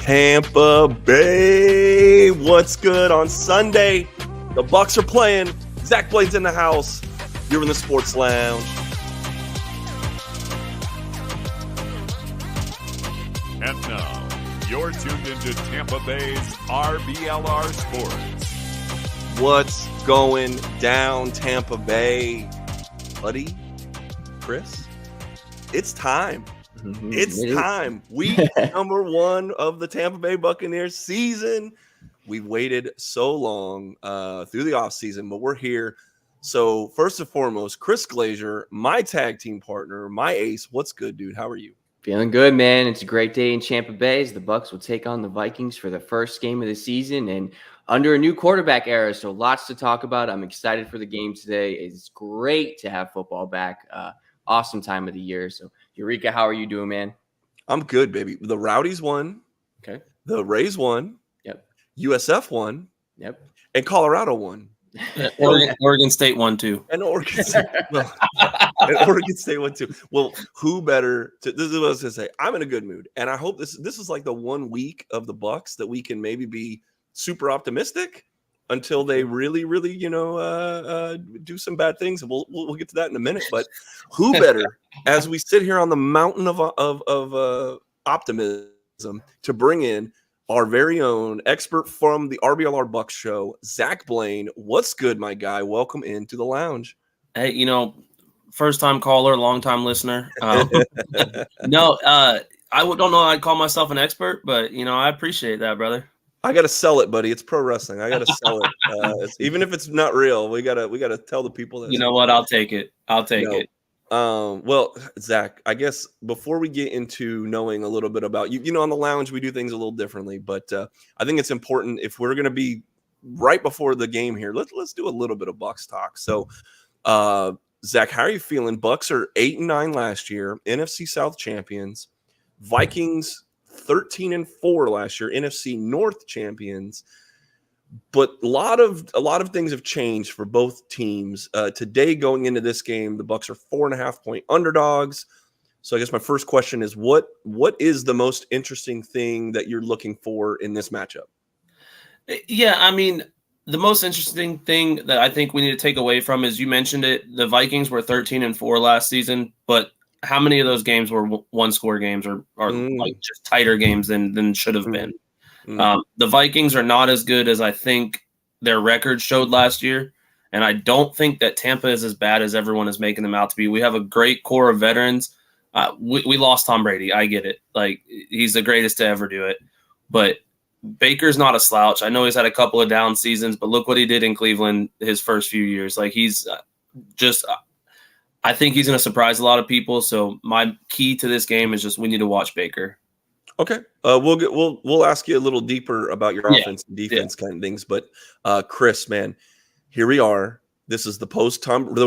Tampa Bay. What's good on Sunday? The Bucs are playing. Zack Blain's in the house. You're in the Sports Lounge. And now, you're tuned into Tampa Bay's RBLR Sports. What's going down, Tampa Bay? Buddy, Chris, it's time. It's time. Week number 1 of the Tampa Bay Buccaneers season. We waited so long through the offseason, but we're here. So first and foremost, Chris Glazier, my tag team partner, my ace. What's good, dude? How are you? Feeling good, man. It's a great day in Tampa Bay as the Bucs will take on the Vikings for the first game of the season and under a new quarterback era. So lots to talk about. I'm excited for the game today. It's great to have football back. Awesome time of the year. So Yurika, how are you doing, man? I'm good, baby. The Rowdies won. Okay. The Rays won. Yep. USF won. Yep. And Colorado won. Oregon State won too. And Oregon State, Oregon State won too. Well, who better to? This is what I was gonna say. I'm in a good mood, and I hope this is like the 1 week of the Bucs that we can maybe be super optimistic until they really, do some bad things. And we'll get to that in a minute. But who better, as we sit here on the mountain of optimism, to bring in our very own expert from the RBLR Bucs show, Zack Blain. What's good, my guy? Welcome into the lounge. Hey, first time caller, long time listener. I don't know. I'd call myself an expert, but I appreciate that, brother. I gotta sell it, buddy. It's pro wrestling. I gotta sell it, even if it's not real. We gotta tell the people that. You know what? I'll take it. It. Well, Zack, I guess before we get into knowing a little bit about you, on the lounge, we do things a little differently, but I think it's important if we're going to be right before the game here, let's do a little bit of Bucs talk. So, Zack, how are you feeling? Bucs are 8-9 last year, NFC South champions. Vikings 13-4 last year, NFC North champions. But a lot of things have changed for both teams. Today, going into this game, the Bucs are 4.5-point underdogs. So I guess my first question is, what is the most interesting thing that you're looking for in this matchup? Yeah, I mean, the most interesting thing that I think we need to take away from is you mentioned it. The Vikings were 13-4 last season, but how many of those games were one-score games or like just tighter games than should have been? The Vikings are not as good as I think their record showed last year, and I don't think that Tampa is as bad as everyone is making them out to be. We have a great core of veterans. We lost Tom Brady. I get it. Like, he's the greatest to ever do it. But Baker's not a slouch. I know he's had a couple of down seasons, but look what he did in Cleveland his first few years. Like, he's I think he's going to surprise a lot of people. So my key to this game is just we need to watch Baker. Okay, we'll ask you a little deeper about your offense and defense kind of things, but Chris, man, here we are. This is the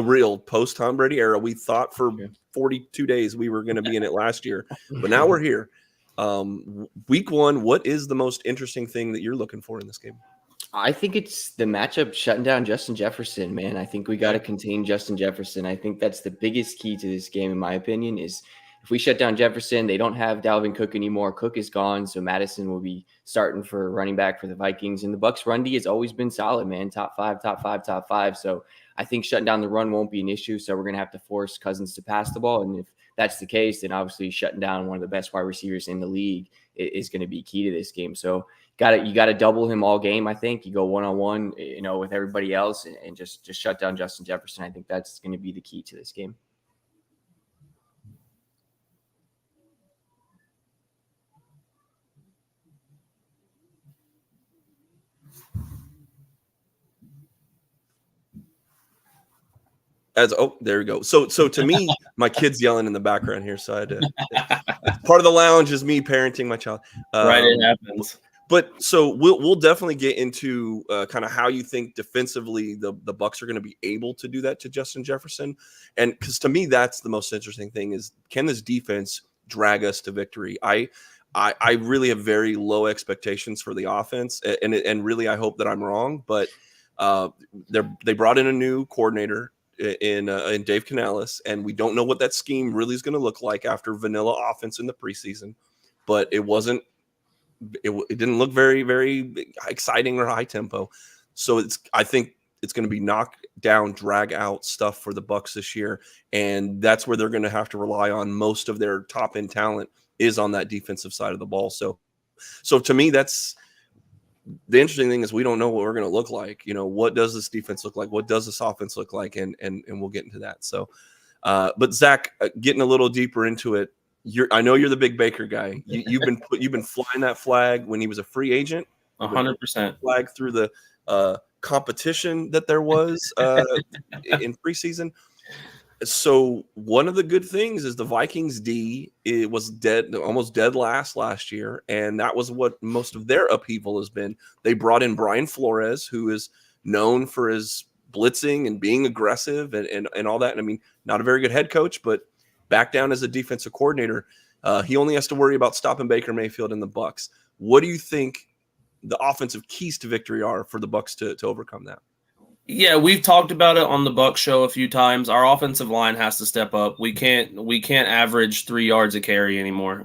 real post Tom Brady era. We thought for 42 days we were going to be in it last year, but now we're here. Week 1, what is the most interesting thing that you're looking for in this game? I think it's the matchup shutting down Justin Jefferson, man. I think we got to contain Justin Jefferson. I think that's the biggest key to this game, in my opinion, is if we shut down Jefferson, they don't have Dalvin Cook anymore. Cook is gone, so Madison will be starting for running back for the Vikings. And the Bucs run D has always been solid, man. Top five. So I think shutting down the run won't be an issue. So we're going to have to force Cousins to pass the ball. And if that's the case, then obviously shutting down one of the best wide receivers in the league is going to be key to this game. So you got to double him all game. I think you go one-on-one, with everybody else and just shut down Justin Jefferson. I think that's going to be the key to this game. There we go. So to me, my kid's yelling in the background here. So I had to, part of the lounge is me parenting my child. Right, it happens. But so we'll definitely get into kind of how you think defensively the Bucs are going to be able to do that to Justin Jefferson, and because to me that's the most interesting thing is, can this defense drag us to victory? I really have very low expectations for the offense, and really I hope that I'm wrong. But they brought in a new coordinator in Dave Canales, and we don't know what that scheme really is going to look like after vanilla offense in the preseason. But it wasn't it didn't look very, very exciting or high tempo. So I think it's going to be knock down, drag out stuff for the Bucs this year, and that's where they're going to have to rely on most of their top end talent is on that defensive side of the ball. So to me, that's the interesting thing is we don't know what we're going to look like. What does this defense look like? What does this offense look like? And we'll get into that. So, but Zach, getting a little deeper into it, I know you're the big Baker guy. You've been flying that flag when he was a free agent. 100% flag through the competition that there was in preseason. So one of the good things is the Vikings D, it was almost dead last year, and that was what most of their upheaval has been. They brought in Brian Flores, who is known for his blitzing and being aggressive and all that. And I mean, not a very good head coach, but back down as a defensive coordinator, he only has to worry about stopping Baker Mayfield and the Bucs. What do you think the offensive keys to victory are for the Bucs to overcome that? Yeah, we've talked about it on the Bucs show a few times. Our offensive line has to step up. We can't average 3 yards a carry anymore.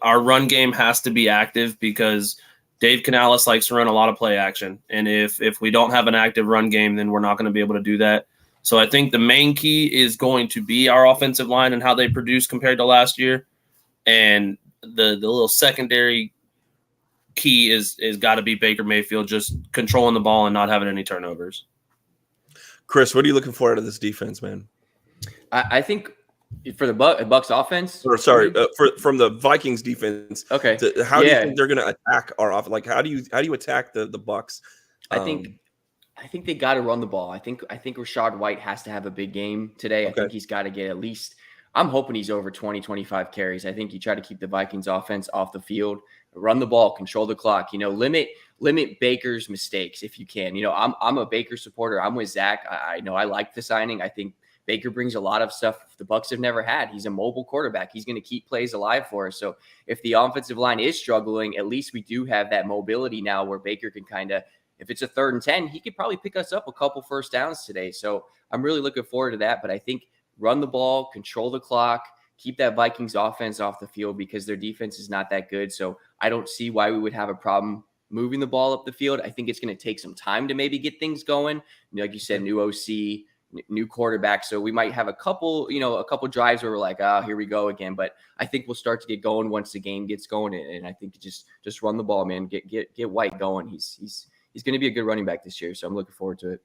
Our run game has to be active because Dave Canales likes to run a lot of play action. And if we don't have an active run game, then we're not going to be able to do that. So I think the main key is going to be our offensive line and how they produce compared to last year. And the little secondary key is got to be Baker Mayfield just controlling the ball and not having any turnovers. Chris, what are you looking for out of this defense, man? I think for the Bucs offense, or sorry, from the Vikings defense. Okay, how do you think they're going to attack our offense? Like, how do you attack the Bucs? I think they got to run the ball. I think Rachaad White has to have a big game today. Okay. I think he's got to get at least. I'm hoping he's over 20, 25 carries. I think you try to keep the Vikings offense off the field, run the ball, control the clock, limit Baker's mistakes if you can. I'm a Baker supporter. I'm with Zack. I know I like the signing. I think Baker brings a lot of stuff the Bucs have never had. He's a mobile quarterback. He's going to keep plays alive for us. So if the offensive line is struggling, at least we do have that mobility now where Baker can kind of, if it's a 3rd and 10, he could probably pick us up a couple first downs today. So I'm really looking forward to that. But I think run the ball, control the clock, keep that Vikings offense off the field because their defense is not that good. So I don't see why we would have a problem moving the ball up the field. I think it's going to take some time to maybe get things going. Like you said, new OC, new quarterback. So we might have a couple drives where we're like, here we go again. But I think we'll start to get going once the game gets going. And I think just run the ball, man. Get White going. He's going to be a good running back this year. So I'm looking forward to it.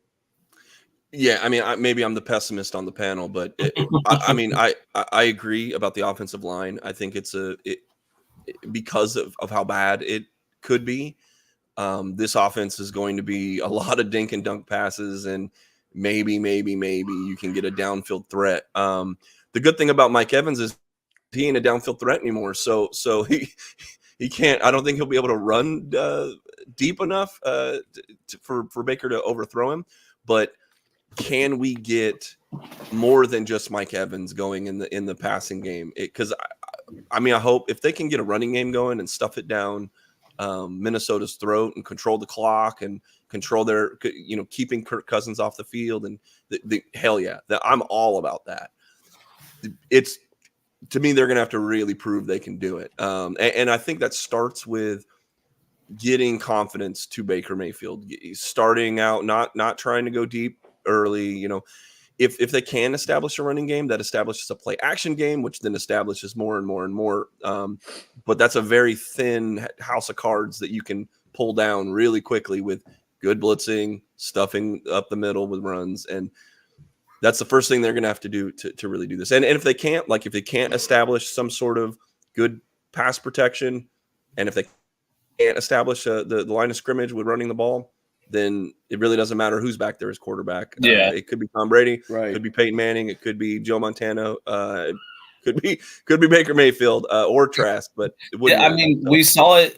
Yeah, I mean, maybe I'm the pessimist on the panel, but I agree about the offensive line. I think it's because of how bad it could be. This offense is going to be a lot of dink and dunk passes, and maybe you can get a downfield threat. The good thing about Mike Evans is he ain't a downfield threat anymore, so he can't. I don't think he'll be able to run deep enough for Baker to overthrow him, but can we get more than just Mike Evans going in the passing game? Because I hope if they can get a running game going and stuff it down Minnesota's throat and control the clock and control their, keeping Kirk Cousins off the field, and hell yeah, I'm all about that. It's, to me, they're going to have to really prove they can do it. And I think that starts with getting confidence to Baker Mayfield, starting out, not trying to go deep early. If they can establish a running game, that establishes a play action game, which then establishes more and more and more. But that's a very thin house of cards that you can pull down really quickly with good blitzing, stuffing up the middle with runs. And that's the first thing they're going to have to do to really do this. And if they can't, establish some sort of good pass protection, and if they can't establish the line of scrimmage with running the ball, then it really doesn't matter who's back there as quarterback. Yeah, it could be Tom Brady, right? It could be Peyton Manning, it could be Joe Montana, it could be Baker Mayfield or Trask. But it wouldn't we saw it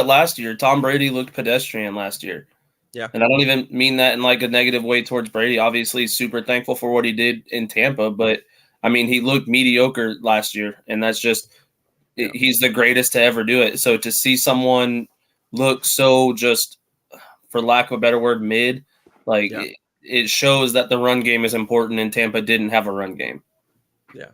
last year. Tom Brady looked pedestrian last year. Yeah, and I don't even mean that in like a negative way towards Brady. Obviously, super thankful for what he did in Tampa, but he looked mediocre last year, and that's just he's the greatest to ever do it. So to see someone look so just, for lack of a better word, mid, it shows that the run game is important, and Tampa didn't have a run game. Yeah.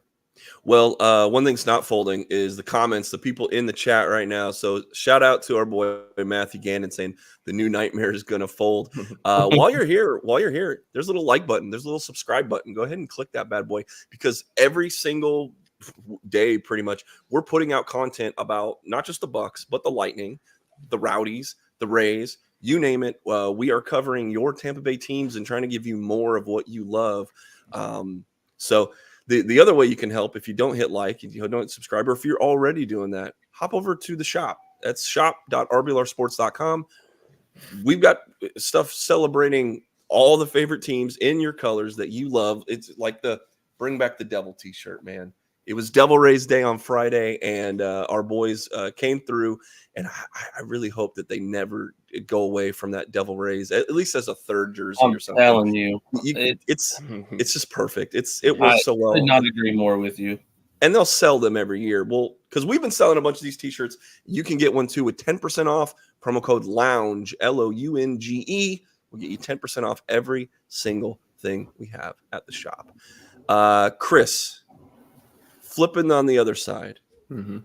Well, one thing's not folding is the comments, the people in the chat right now. So shout out to our boy Matthew Gannon saying the new nightmare is going to fold. While you're here, there's a little like button, there's a little subscribe button. Go ahead and click that bad boy, because every single day, pretty much, we're putting out content about not just the Bucs, but the Lightning, the Rowdies, the Rays, you name it. We are covering your Tampa Bay teams and trying to give you more of what you love. So the other way you can help, if you don't hit like, if you don't subscribe, or if you're already doing that, hop over to the shop. That's shop.rblrsports.com. We've got stuff celebrating all the favorite teams in your colors that you love. It's like the Bring Back the Devil t-shirt, man. It was Devil Rays Day on Friday, and our boys came through, and I really hope that they never go away from that Devil Rays, at least as a third jersey or something. I'm telling you, it's just perfect. It works so well. I could not agree more with you. And they'll sell them every year. Well, because we've been selling a bunch of these t-shirts. You can get one too with 10% off. Promo code LOUNGE, LOUNGE. We'll get you 10% off every single thing we have at the shop. Chris, flipping on the other side. Mm-hmm.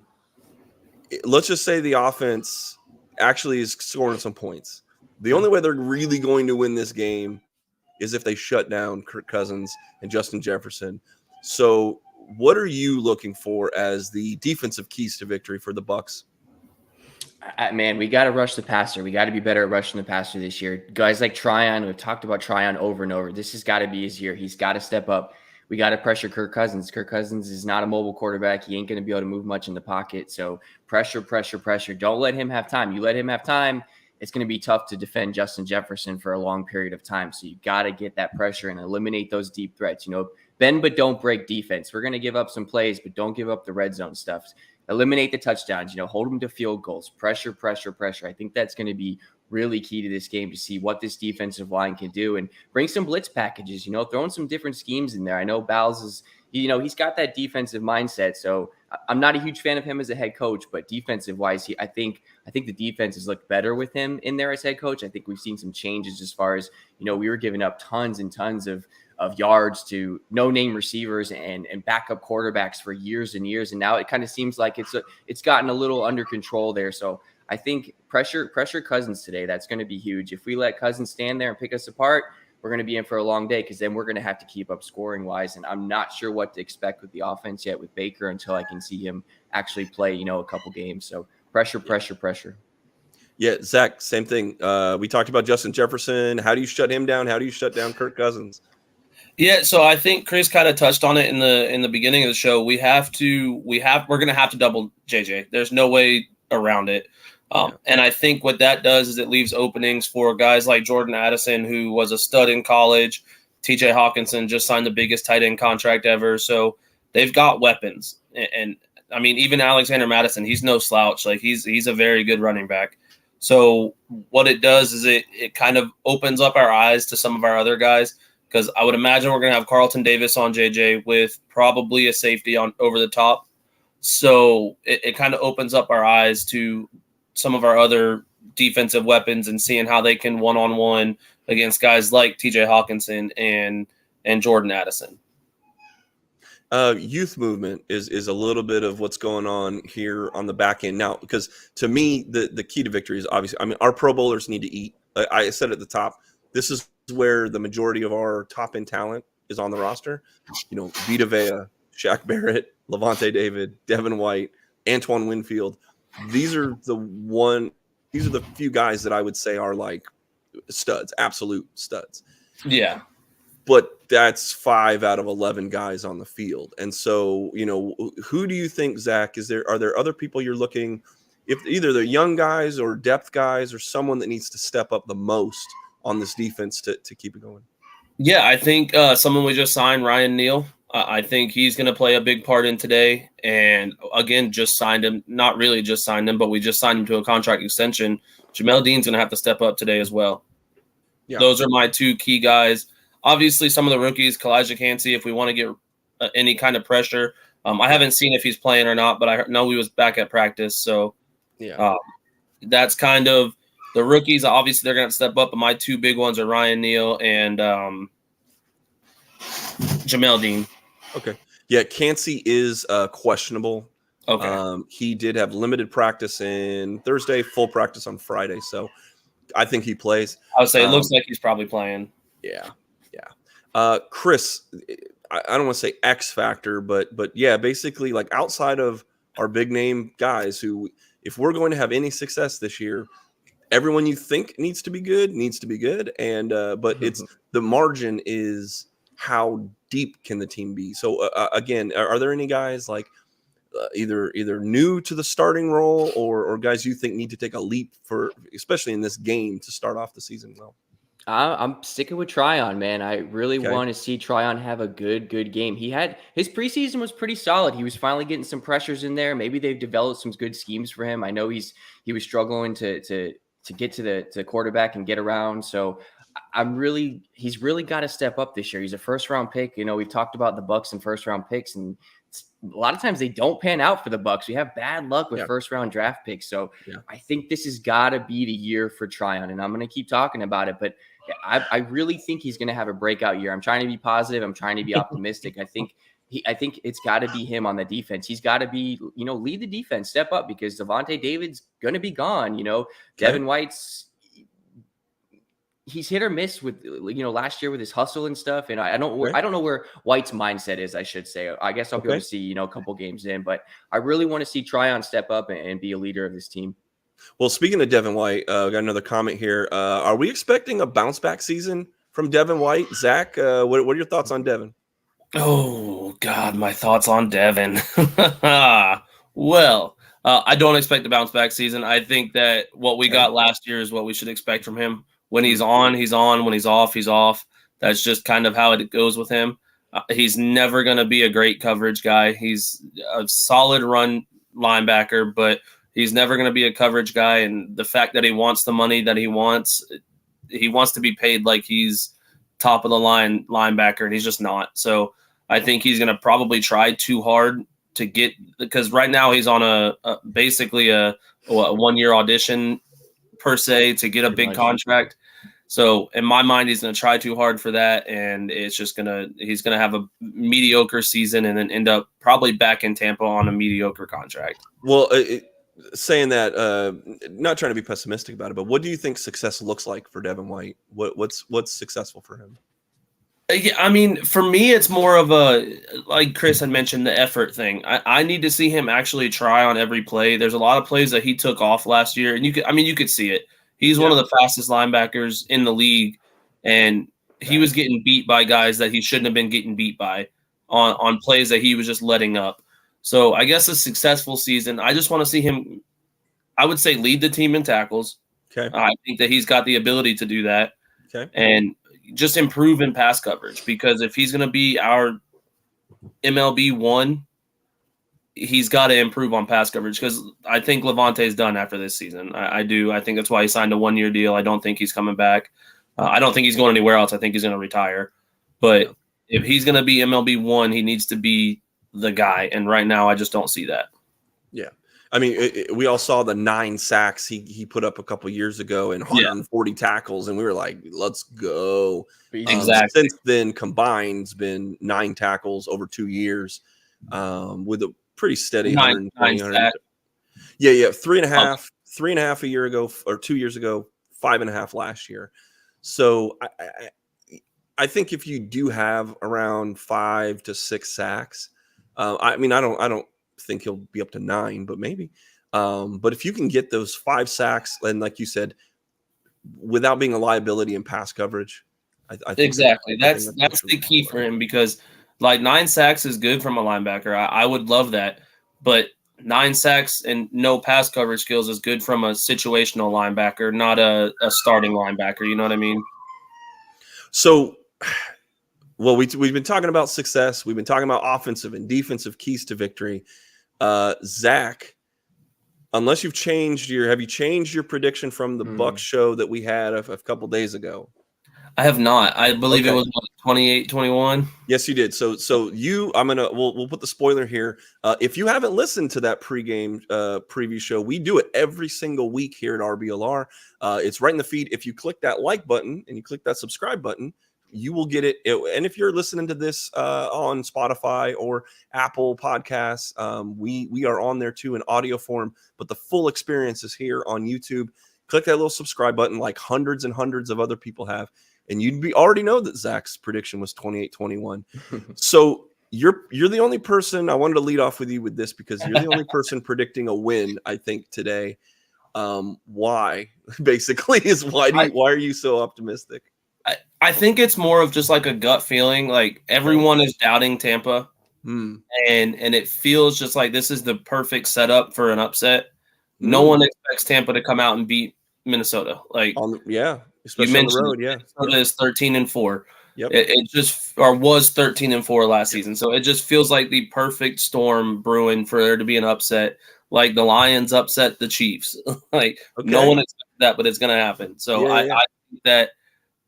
Let's just say the offense actually is scoring some points. The only way they're really going to win this game is if they shut down Kirk Cousins and Justin Jefferson. So what are you looking for as the defensive keys to victory for the Bucs? Man, we got to rush the passer. We got to be better at rushing the passer this year. Guys like Tryon, we've talked about Tryon over and over. This has got to be his year. He's got to step up. We got to pressure Kirk Cousins. Kirk Cousins is not a mobile quarterback. He ain't going to be able to move much in the pocket. So pressure. Don't let him have time. You let him have time, it's going to be tough to defend Justin Jefferson for a long period of time. So you got to get that pressure and eliminate those deep threats. Bend but don't break defense. We're going to give up some plays, but don't give up the red zone stuff. Eliminate the touchdowns, hold them to field goals. Pressure. I think that's going to be really key to this game, to see what this defensive line can do, and bring some blitz packages, throwing some different schemes in there. I know Bowles is, he's got that defensive mindset. So I'm not a huge fan of him as a head coach, but defensive wise, I think the defense has looked better with him in there as head coach. I think we've seen some changes as far as, we were giving up tons and tons of yards to no-name receivers and backup quarterbacks for years and years. And now it kind of seems like it's gotten a little under control there. So I think pressure Cousins today. That's going to be huge. If we let Cousins stand there and pick us apart, we're going to be in for a long day, because then we're going to have to keep up scoring wise. And I'm not sure what to expect with the offense yet with Baker until I can see him actually play, a couple games. So pressure. Yeah, Zach, same thing. We talked about Justin Jefferson. How do you shut him down? How do you shut down Kirk Cousins? Yeah, so I think Chris kind of touched on it in the beginning of the show. We're going to have to double JJ. There's no way around it. And I think what that does is it leaves openings for guys like Jordan Addison, who was a stud in college. TJ Hawkinson just signed the biggest tight end contract ever. So they've got weapons. And I mean, even Alexander Madison, he's no slouch. Like he's a very good running back. So what it does is it kind of opens up our eyes to some of our other guys, because I would imagine we're going to have Carlton Davis on JJ with probably a safety on over the top. So it kind of opens up our eyes to some of our other defensive weapons and seeing how they can one-on-one against guys like TJ Hawkinson and Jordan Addison. Youth movement is a little bit of what's going on here on the back end now, because to me, the key to victory is obviously, our Pro Bowlers need to eat. I said at the top, this is where the majority of our top end talent is on the roster. Vita Vea, Shaq Barrett, Levante David, Devin White, Antoine Winfield. These are the few guys that I would say are like studs, absolute studs. Yeah. But that's 5 out of 11 guys on the field. And so, who do you think, Zach, are there other people you're looking, if either they're young guys or depth guys or someone that needs to step up the most on this defense to keep it going? Yeah, I think someone we just signed, Ryan Neal. I think he's going to play a big part in today. And again, just signed him. Not really just signed him, but we just signed him to a contract extension. Jamel Dean's going to have to step up today as well. Yeah. Those are my 2 key guys. Obviously, some of the rookies, Kalijah Cansey, if we want to get any kind of pressure. I haven't seen if he's playing or not, but I know he was back at practice. So that's kind of the rookies. Obviously, they're going to step up. But my 2 big ones are Ryan Neal and Jamel Dean. Okay. Yeah, Cansey is questionable. Okay. He did have limited practice in Thursday, full practice on Friday. So I think he plays. I would say it looks like he's probably playing. Yeah, Chris, I don't want to say X factor, but yeah, basically like outside of our big name guys who, if we're going to have any success this year, everyone you think needs to be good. And but it's the margin is how deep can the team be. So again, are there any guys like either new to the starting role or guys you think need to take a leap for, especially in this game, to start off the season well? I'm sticking with Tryon, man. I really Okay. want to see Tryon have a good game. He had his preseason was pretty solid. He was finally getting some pressures in there. Maybe they've developed some good schemes for him. I know he was struggling to get to the quarterback and get around. So he's really got to step up this year. He's a first round pick. You know, we've talked about the Bucs and first round picks, and a lot of times they don't pan out for the Bucs. We have bad luck with first round draft picks. So I think this has got to be the year for Tryon, and I'm going to keep talking about it, but I really think he's going to have a breakout year. I'm trying to be positive. I'm trying to be optimistic. I think it's got to be him on the defense. He's got to be, lead the defense, step up, because Devontae David's going to be gone. Devin White's, he's hit or miss with, last year with his hustle and stuff. And I don't know where White's mindset is, I should say. I guess I'll be able to see, a couple games in, but I really want to see Tryon step up and be a leader of this team. Well, speaking of Devin White, got another comment here. Are we expecting a bounce back season from Devin White? Zach, what are your thoughts on Devin? Oh, God, my thoughts on Devin. Well, I don't expect a bounce back season. I think that what we got last year is what we should expect from him. When he's on, he's on. When he's off, he's off. That's just kind of how it goes with him. He's never going to be a great coverage guy. He's a solid run linebacker, but he's never going to be a coverage guy, and the fact that he wants the money that he wants to be paid like he's top of the line linebacker, and he's just not. So I think he's going to probably try too hard to get, because right now he's on basically a 1-year audition per se to get a big contract. So in my mind, he's going to try too hard for that, and he's going to have a mediocre season and then end up probably back in Tampa on a mediocre contract. Well, saying that, not trying to be pessimistic about it, but what do you think success looks like for Devin White? What's successful for him? Yeah, I mean, for me, it's more of a, like Chris had mentioned, the effort thing. I need to see him actually try on every play. There's a lot of plays that he took off last year, and you could see it. He's one of the fastest linebackers in the league, and he was getting beat by guys that he shouldn't have been getting beat by on plays that he was just letting up. So I guess a successful season, I just want to see him, I would say, lead the team in tackles. Okay. I think that he's got the ability to do that. Okay. And just improve in pass coverage, because if he's going to be our MLB 1, he's got to improve on pass coverage, because I think Levante's done after this season. I do. I think that's why he signed a 1-year deal. I don't think he's coming back. I don't think he's going anywhere else. I think he's going to retire. But if he's going to be MLB 1, he needs to be the guy. And right now, I just don't see that. Yeah. I mean, we all saw the 9 sacks he put up a couple years ago and 140 tackles, and we were like, let's go. Exactly. Since then, combined's been 9 tackles over 2 years, with a pretty steady 120. Yeah. 3.5 a year ago, or 2 years ago, 5.5 last year. So I think if you do have around 5 to 6 sacks, I mean, I don't think he'll be up to 9, but maybe. But if you can get those 5 sacks, and like you said, without being a liability in pass coverage, I think exactly. That's the key for him, because like 9 sacks is good from a linebacker. I would love that, but 9 sacks and no pass coverage skills is good from a situational linebacker, not a starting linebacker. You know what I mean? So, well, we've been talking about success. We've been talking about offensive and defensive keys to victory. Zach, unless have you changed your prediction from the Bucs show that we had a couple days ago? I have not. I believe it was 28-21. Yes, you did. So we'll put the spoiler here. If you haven't listened to that pregame preview show, we do it every single week here at RBLR. It's right in the feed. If you click that like button and you click that subscribe button, you will get it. And if you're listening to this on Spotify or Apple Podcasts, we are on there too in audio form, but the full experience is here on YouTube. Click that little subscribe button like hundreds and hundreds of other people have, and you'd already know that Zach's prediction was 28-21. So you're the only person. I wanted to lead off with you with this because you're the only person predicting a win, I think, today. Why basically is why are you so optimistic? I think it's more of just like a gut feeling. Like everyone is doubting Tampa, and it feels just like this is the perfect setup for an upset. No one expects Tampa to come out and beat Minnesota. Like especially on the road. Yeah, Minnesota is 13-4. Yep. It just was 13-4 last season, so it just feels like the perfect storm brewing for there to be an upset. Like the Lions upset the Chiefs. No one expected that, but it's going to happen. So I think that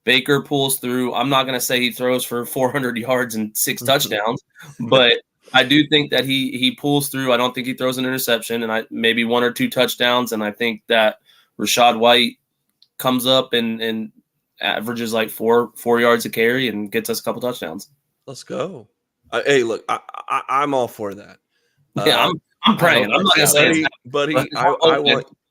Baker pulls through. I'm not going to say he throws for 400 yards and 6 touchdowns, but I do think that he pulls through. I don't think he throws an interception, and maybe 1 or 2 touchdowns. And I think that Rachaad White comes up and averages like 4 yards a carry and gets us a couple touchdowns. Let's go. Hey, look, I'm all for that. Yeah, I'm praying. I'm not gonna say it, buddy.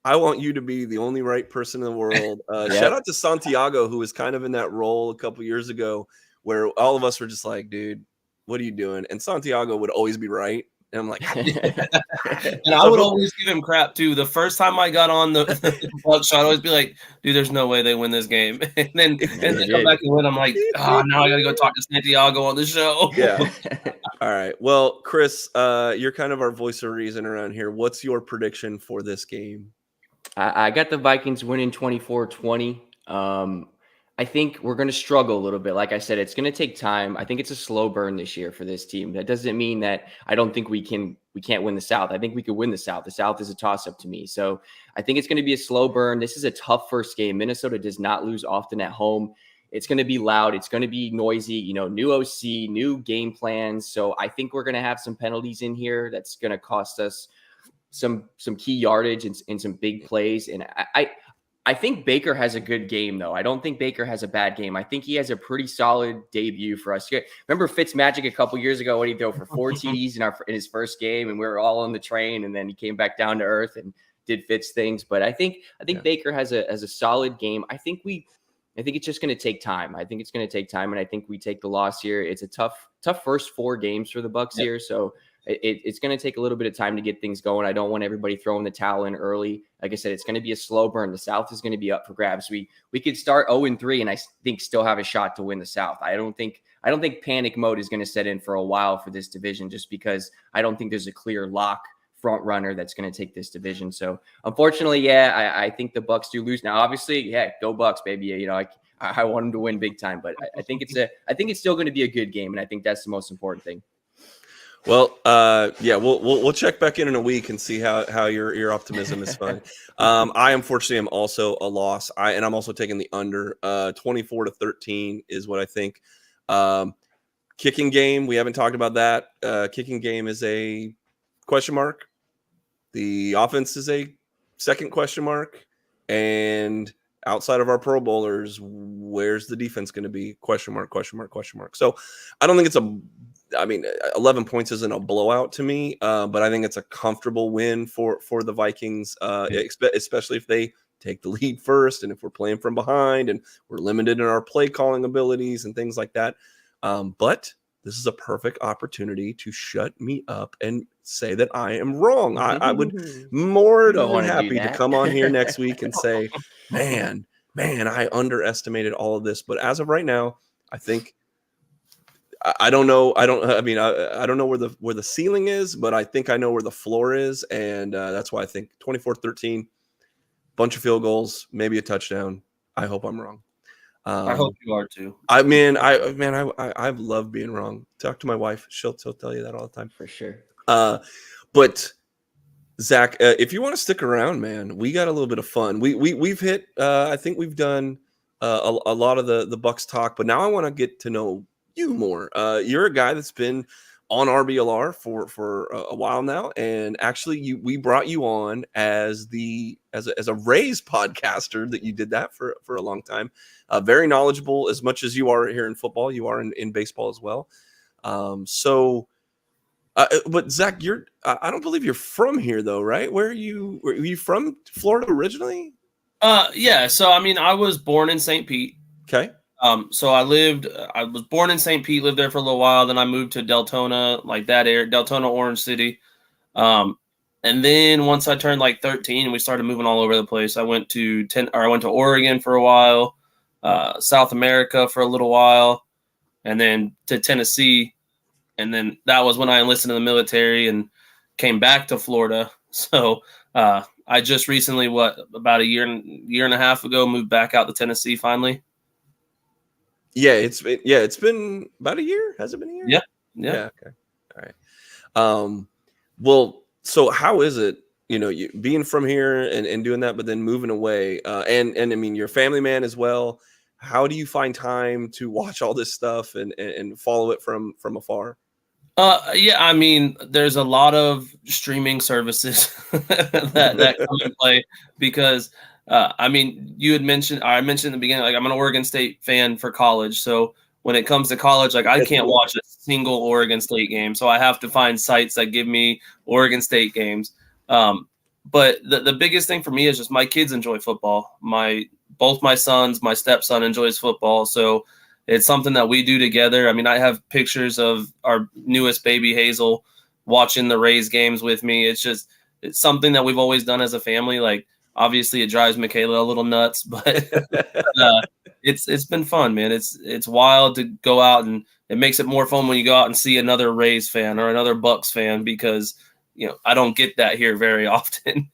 I want you to be the only right person in the world. Shout out to Santiago, who was kind of in that role a couple years ago, where all of us were just like, "Dude, what are you doing?" And Santiago would always be right, and I'm like, and I would always give him crap too. The first time I got on the Bucs, I'd always be like, "Dude, there's no way they win this game," and then come back and win. I'm like, "Oh, now I got to go talk to Santiago on the show." Yeah. All right. Well, Chris, you're kind of our voice of reason around here. What's your prediction for this game? I got the Vikings winning 24-20. I think we're going to struggle a little bit. Like I said, it's going to take time. I think it's a slow burn this year for this team. That doesn't mean that I don't think we can't win the South. I think we could win the South. The South is a toss-up to me. So I think it's going to be a slow burn. This is a tough first game. Minnesota does not lose often at home. It's going to be loud. It's going to be noisy, new OC, new game plans. So I think we're going to have some penalties in here. That's going to cost us some key yardage and some big plays. And I think Baker has a good game, though. I don't think Baker has a bad game. I think he has a pretty solid debut for us. Remember Fitzmagic a couple years ago when he threw for 4 TDs in his first game, and we were all on the train, and then he came back down to earth and did Fitz things. But I think Baker has a solid game. I think it's just going to take time. I think it's going to take time, and I think we take the loss here. It's a tough first 4 games for the Bucs here, so it's going to take a little bit of time to get things going. I don't want everybody throwing the towel in early. Like I said, it's going to be a slow burn. The South is going to be up for grabs. We could start 0-3, and I think still have a shot to win the South. I don't think panic mode is going to set in for a while for this division, just because I don't think there's a clear lock front runner that's going to take this division. So unfortunately, I think the Bucs do lose. Now, obviously, go Bucs, baby. I want them to win big time, but I think it's still going to be a good game, and I think that's the most important thing. Well, we'll check back in a week and see how your optimism is fine. I unfortunately am also a loss. I'm also taking the under. 24-13 is what I think. Kicking game, we haven't talked about that. Kicking game is a question mark. The offense is a second question mark, and outside of our Pro Bowlers, where's the defense going to be? Question mark, question mark, question mark. So I don't think it's 11 points isn't a blowout to me, but I think it's a comfortable win for the Vikings, especially if they take the lead first and if we're playing from behind and we're limited in our play calling abilities and things like that. But this is a perfect opportunity to shut me up and say that I am wrong. I would more than happy to come on here next week and say, man, I underestimated all of this. But as of right now, I think I don't know. I don't know where the ceiling is, but I think I know where the floor is. And that's why I think 24-13, bunch of field goals, maybe a touchdown. I hope I'm wrong. I hope you are too. I love being wrong. Talk to my wife; she'll tell you that all the time for sure. But Zach, if you want to stick around, man, we got a little bit of fun. We've hit. I think we've done a lot of the Bucs talk, but now I want to get to know you more. You're a guy that's been on RBLR for a while now, and actually we brought you on as a Rays podcaster. That you did that for a long time. Very knowledgeable, as much as you are here in football, you are in baseball as well. But Zach, I don't believe you're from here though, right? Were you from Florida originally? Yeah. So I mean, I was born in St. Pete. Okay. So I was born in St. Pete, lived there for a little while. Then I moved to Deltona, like that area, Deltona, Orange City. And then once I turned like 13, we started moving all over the place. I went to Oregon for a while, South America for a little while, and then to Tennessee. And then that was when I enlisted in the military and came back to Florida. So I just recently, about a year and a half ago, moved back out to Tennessee finally. Yeah, it's been about a year. Has it been a year? Yeah. Okay. All right. Well, so how is it, you being from here and doing that, but then moving away, and I mean, you're a family man as well. How do you find time to watch all this stuff and follow it from afar? Yeah, I mean, there's a lot of streaming services that come into play because I mean, I mentioned in the beginning, like I'm an Oregon State fan for college. So when it comes to college, like I can't watch a single Oregon State game. So I have to find sites that give me Oregon State games. But the biggest thing for me is just my kids enjoy football. Both my sons, my stepson enjoys football. So it's something that we do together. I mean, I have pictures of our newest baby Hazel watching the Rays games with me. It's something that we've always done as a family. Like, obviously it drives Michaela a little nuts, but it's been fun, man. It's wild to go out, and it makes it more fun when you go out and see another Rays fan or another Bucs fan, because I don't get that here very often.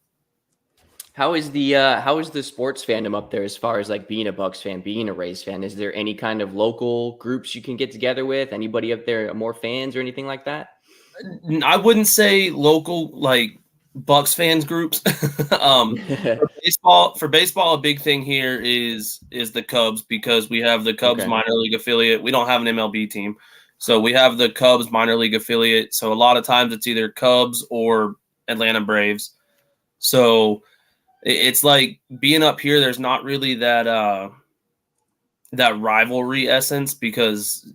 How is the sports fandom up there as far as like being a Bucs fan, being a Rays fan? Is there any kind of local groups you can get together with? Anybody up there more fans or anything like that? I wouldn't say local like Bucs fans groups. For baseball, a big thing here is the Cubs, because we have the Cubs minor league affiliate. We don't have an MLB team, so we have the Cubs minor league affiliate. So a lot of times it's either Cubs or Atlanta Braves. So it's like being up here, there's not really that rivalry essence, because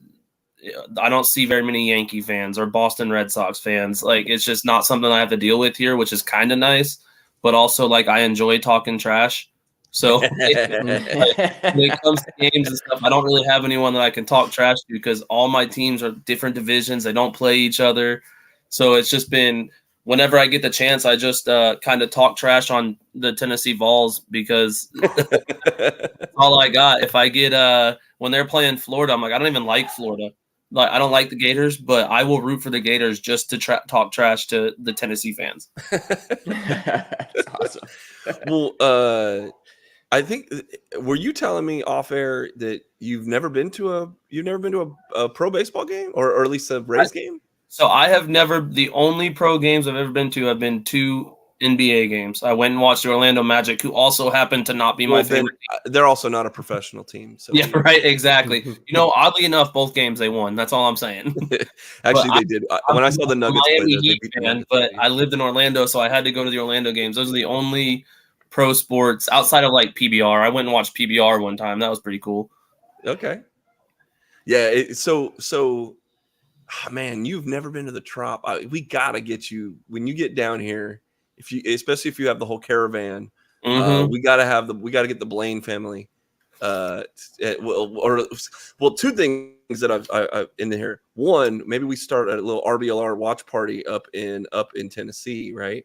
I don't see very many Yankee fans or Boston Red Sox fans. Like, it's just not something I have to deal with here, which is kind of nice. But also, like, I enjoy talking trash. So when it comes to games and stuff, I don't really have anyone that I can talk trash to, because all my teams are different divisions. They don't play each other. So it's just been, whenever I get the chance, I just kind of talk trash on the Tennessee Vols, because that's all I got. If I get when they're playing Florida, I'm like, I don't even like Florida. Like, I don't like the Gators, but I will root for the Gators just to talk trash to the Tennessee fans. That's awesome. Well, I think, were you telling me off air that you've never been to a pro baseball game, or at least a Rays game? So I have never. The only pro games I've ever been to have been 2 NBA games. I went and watched the Orlando Magic, who also happened to not be my favorite team. They're also not a professional team. So yeah, right, exactly. Oddly enough, both games they won. That's all I'm saying. Actually, they did. When I saw the Nuggets play, Miami Heat fan, but I lived in Orlando, so I had to go to the Orlando games. Those are the only pro sports outside of like PBR. I went and watched PBR one time. That was pretty cool. Okay. Yeah. Man, you've never been to the Trop. We gotta get you when you get down here. Especially if you have the whole caravan, we gotta get the Blain family. Well, two things that I've in here. One, maybe we start a little RBLR watch party up in Tennessee, right?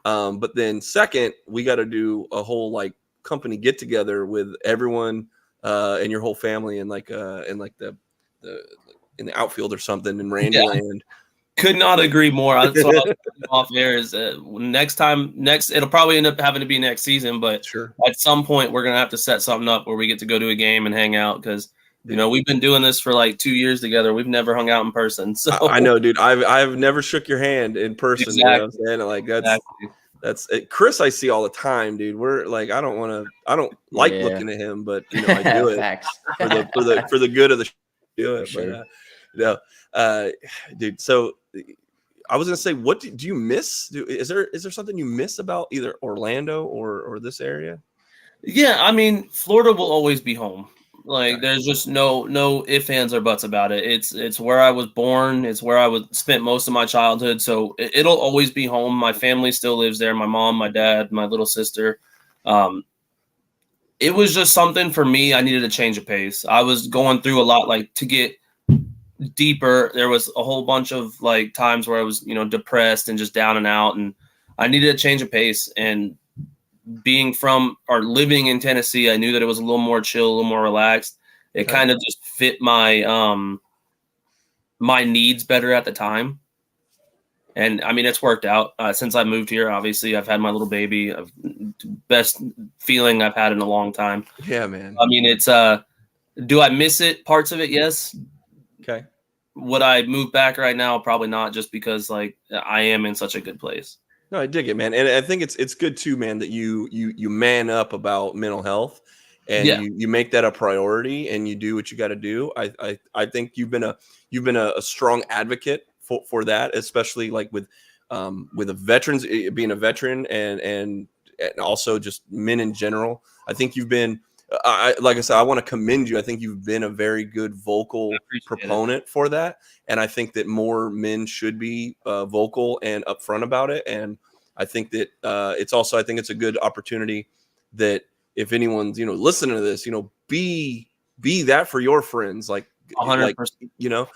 But then second, we got to do a whole like company get together with everyone and your whole family, and like in the in the outfield or something in Randyland. Could not agree more. So off air is next it'll probably end up having to be next season, but sure, at some point we're gonna have to set something up where we get to go to a game and hang out, because we've been doing this for like 2 years together. We've never hung out in person. So I know, dude. I've never shook your hand in person. Exactly. You know what I'm saying? Like that's Chris. I see all the time, dude. We're like, I don't like looking at him, but I do it Facts. for the good of the do it. Sure. No, dude. So I was gonna say, what do you miss? Is there something you miss about either Orlando or this area? Yeah, I mean, Florida will always be home. Like, Okay. there's just no ifs, ands, or buts about it. It's where I was born. It's where I spent most of my childhood. So it'll always be home. My family still lives there. My mom, my dad, my little sister. It was just something for me. I needed a change of pace. I was going through a lot, like to get deeper. There was a whole bunch of like times where I was, depressed and just down and out, and I needed a change of pace. And being from or living in Tennessee, I knew that it was a little more chill, a little more relaxed. It Okay. kind of just fit my my needs better at the time. And I mean, it's worked out since I moved here. Obviously, I've had my little baby. Best feeling I've had in a long time. Yeah, man. I mean, it's do I miss it? Parts of it, yes. Okay. Would I move back right now? Probably not, just because like I am in such a good place. No, I dig it, man, and I think it's good too, man, that you man up about mental health, and Yeah. you make that a priority, and you do what you got to do. I think you've been a strong advocate for that, especially like with the veterans, being a veteran, and also just men in general. I think you've been. Like I said, I want to commend you. I think you've been a very good vocal proponent for that. And I think that more men should be vocal and upfront about it. And I think that I think it's a good opportunity that if anyone's, listening to this, be that for your friends. Like, 100%.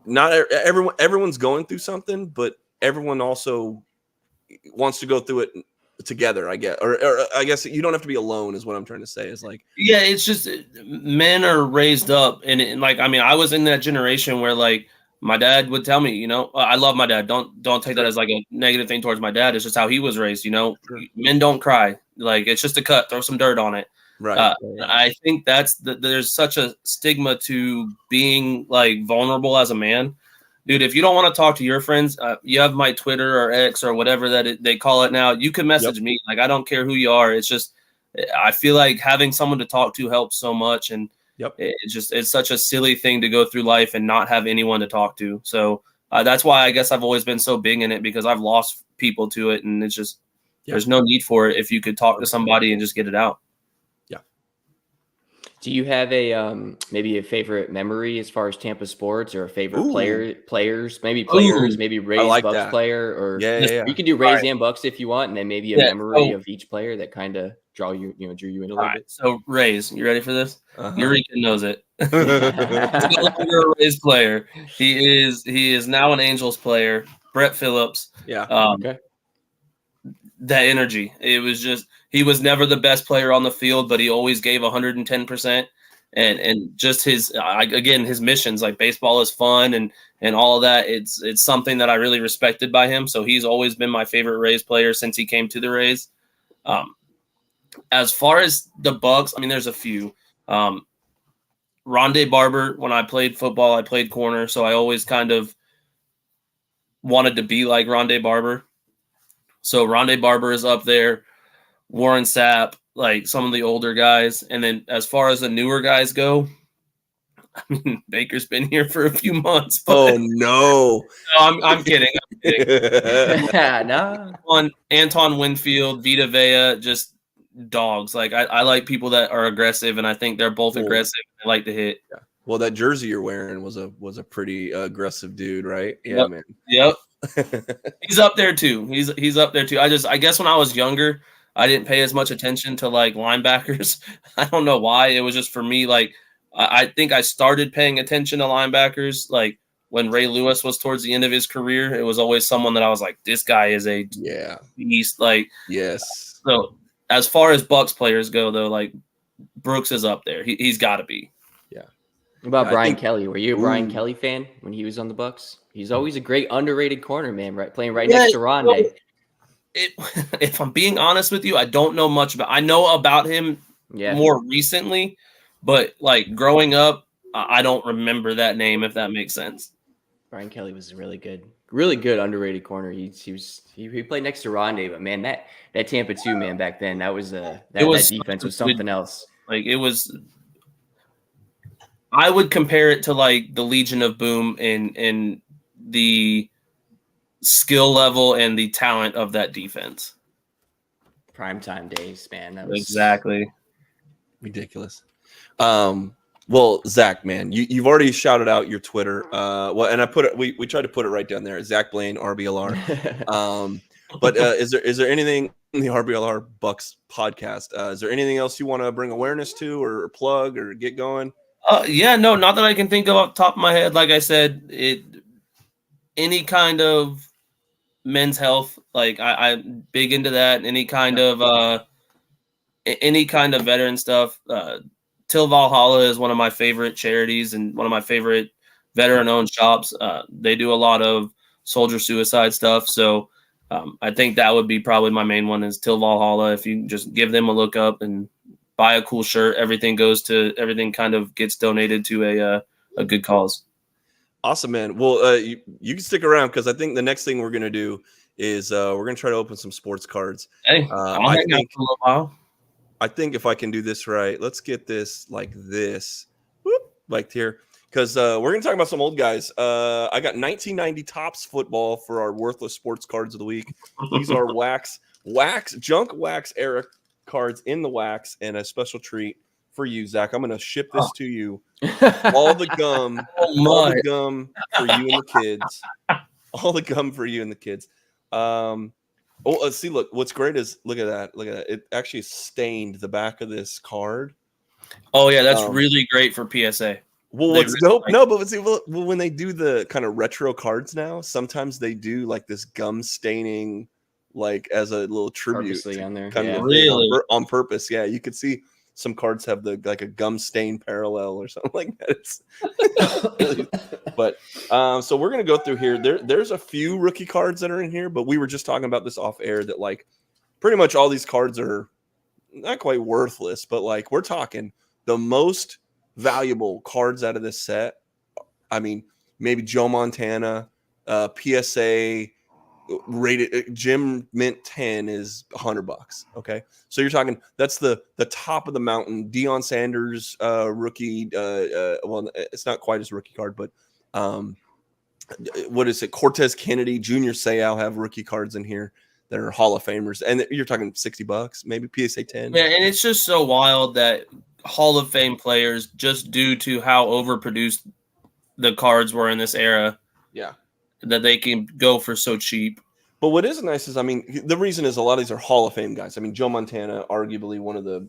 Not everyone's going through something, but everyone also wants to go through it together, I guess, or I guess you don't have to be alone is what I'm trying to say. Is like, yeah, it's just men are raised up, and like, I mean, I was in that generation where like my dad would tell me, I love my dad. Don't take that as like a negative thing towards my dad. It's just how he was raised. Sure. Men don't cry. Like, it's just a cut. Throw some dirt on it. Right. I think there's such a stigma to being like vulnerable as a man. Dude, if you don't want to talk to your friends, you have my Twitter or X or whatever they call it now. You can message me. Like, I don't care who you are. It's just, I feel like having someone to talk to helps so much. And it's such a silly thing to go through life and not have anyone to talk to. So that's why I guess I've always been so big in it, because I've lost people to it. And it's just, there's no need for it if you could talk to somebody and just get it out. Do you have maybe a favorite memory as far as Tampa sports, or a favorite players, maybe Rays, like Bucs that. player, or you can do Rays and Bucs if you want, and then maybe a memory of each player that kind of drew you in a little bit. So Rays, you ready for this? Uh-huh. Yurika knows it. He's no longer a Rays player. He is now an Angels player. Brett Phillips. Yeah. Okay. That energy. It was just, he was never the best player on the field, but he always gave 110%. And just his missions, like baseball is fun and all of that. It's something that I really respected by him. So he's always been my favorite Rays player since he came to the Rays. As far as the Bucs, I mean, there's a few. Rondé Barber, when I played football, I played corner. So I always kind of wanted to be like Rondé Barber. So Rondé Barber is up there, Warren Sapp, like some of the older guys. And then as far as the newer guys go, I mean, Baker's been here for a few months. Oh, no. I'm kidding. No. Anton Winfield, Vita Vea, just dogs. Like, I like people that are aggressive, and I think they're both aggressive. They like to hit. Yeah. Well, that jersey you're wearing was a pretty aggressive dude, right? Yeah, Yep. man. Yep. He's up there too. He's up there too. I guess when I was younger, I didn't pay as much attention to like linebackers. I don't know why. It was just, for me, like I think I started paying attention to linebackers like when Ray Lewis was towards the end of his career. It was always someone that I was like, this guy is a beast. Like, yes. So as far as Bucs players go, though, like Brooks is up there. He's got to be. What about Brian Kelly? Were you a Brian Kelly fan when he was on the Bucs? He's always a great underrated corner, man, right? Playing right next to Rondé. If I'm being honest with you, I don't know much about. I know about him more recently, but like growing up, I don't remember that name, if that makes sense. Brian Kelly was a really good underrated corner. He played next to Rondé, but man, that Tampa 2 man back then, that defense was something else. Like, it was. I would compare it to like the Legion of Boom in the skill level and the talent of that defense. Primetime days, man. That was Exactly. Ridiculous. Well, Zach, man, you've already shouted out your Twitter. Well, and I put it. We tried to put it right down there. Zack Blain, RBLR. But is there anything in the RBLR Bucs podcast? Is there anything else you want to bring awareness to, or plug, or get going? Yeah, no, not that I can think of off the top of my head. Like I said, any kind of men's health, like I'm big into that. Any kind of veteran stuff. Till Valhalla is one of my favorite charities and one of my favorite veteran-owned shops. They do a lot of soldier suicide stuff, so I think that would be probably my main one is Till Valhalla. If you just give them a look up and buy a cool shirt, everything kind of gets donated to a good cause. Awesome, man. Well, you can stick around because I think the next thing we're gonna do is we're gonna try to open some sports cards. Hey, I'll hang out for a little while. I think if I can do this right, let's get this like this, like here, because we're going to talk about some old guys. I got 1990 Topps football for our worthless sports cards of the week. These are junk wax era cards in the wax, and a special treat for you, Zach. I'm going to ship this to you. All the gum, all the gum for you and the kids. All the gum for you and the kids. Oh, let's see. Look, what's great is look at that. Look at that. It actually stained the back of this card. Oh yeah, that's really great for PSA. Well, what's dope? No, but see, well, when they do the kind of retro cards now, sometimes they do like this gum staining, like as a little tribute on there, kind of really on purpose. Yeah, you could see some cards have like a gum stain parallel or something like that. But so we're gonna go through here. There's a few rookie cards that are in here, but we were just talking about this off air that like pretty much all these cards are not quite worthless, but like we're talking the most valuable cards out of this set. I mean, maybe Joe Montana, PSA rated Jim Mint 10 is $100. Okay, so you're talking that's the top of the mountain. Deion Sanders rookie, well, it's not quite his rookie card, but what is it? Cortez Kennedy, Junior Seau have rookie cards in here that are Hall of Famers, and you're talking $60, maybe PSA 10. Yeah, and it's just so wild that Hall of Fame players, just due to how overproduced the cards were in this era, that they can go for so cheap. But what is nice is, I mean, the reason is a lot of these are Hall of Fame guys. I mean, Joe Montana, arguably one of the,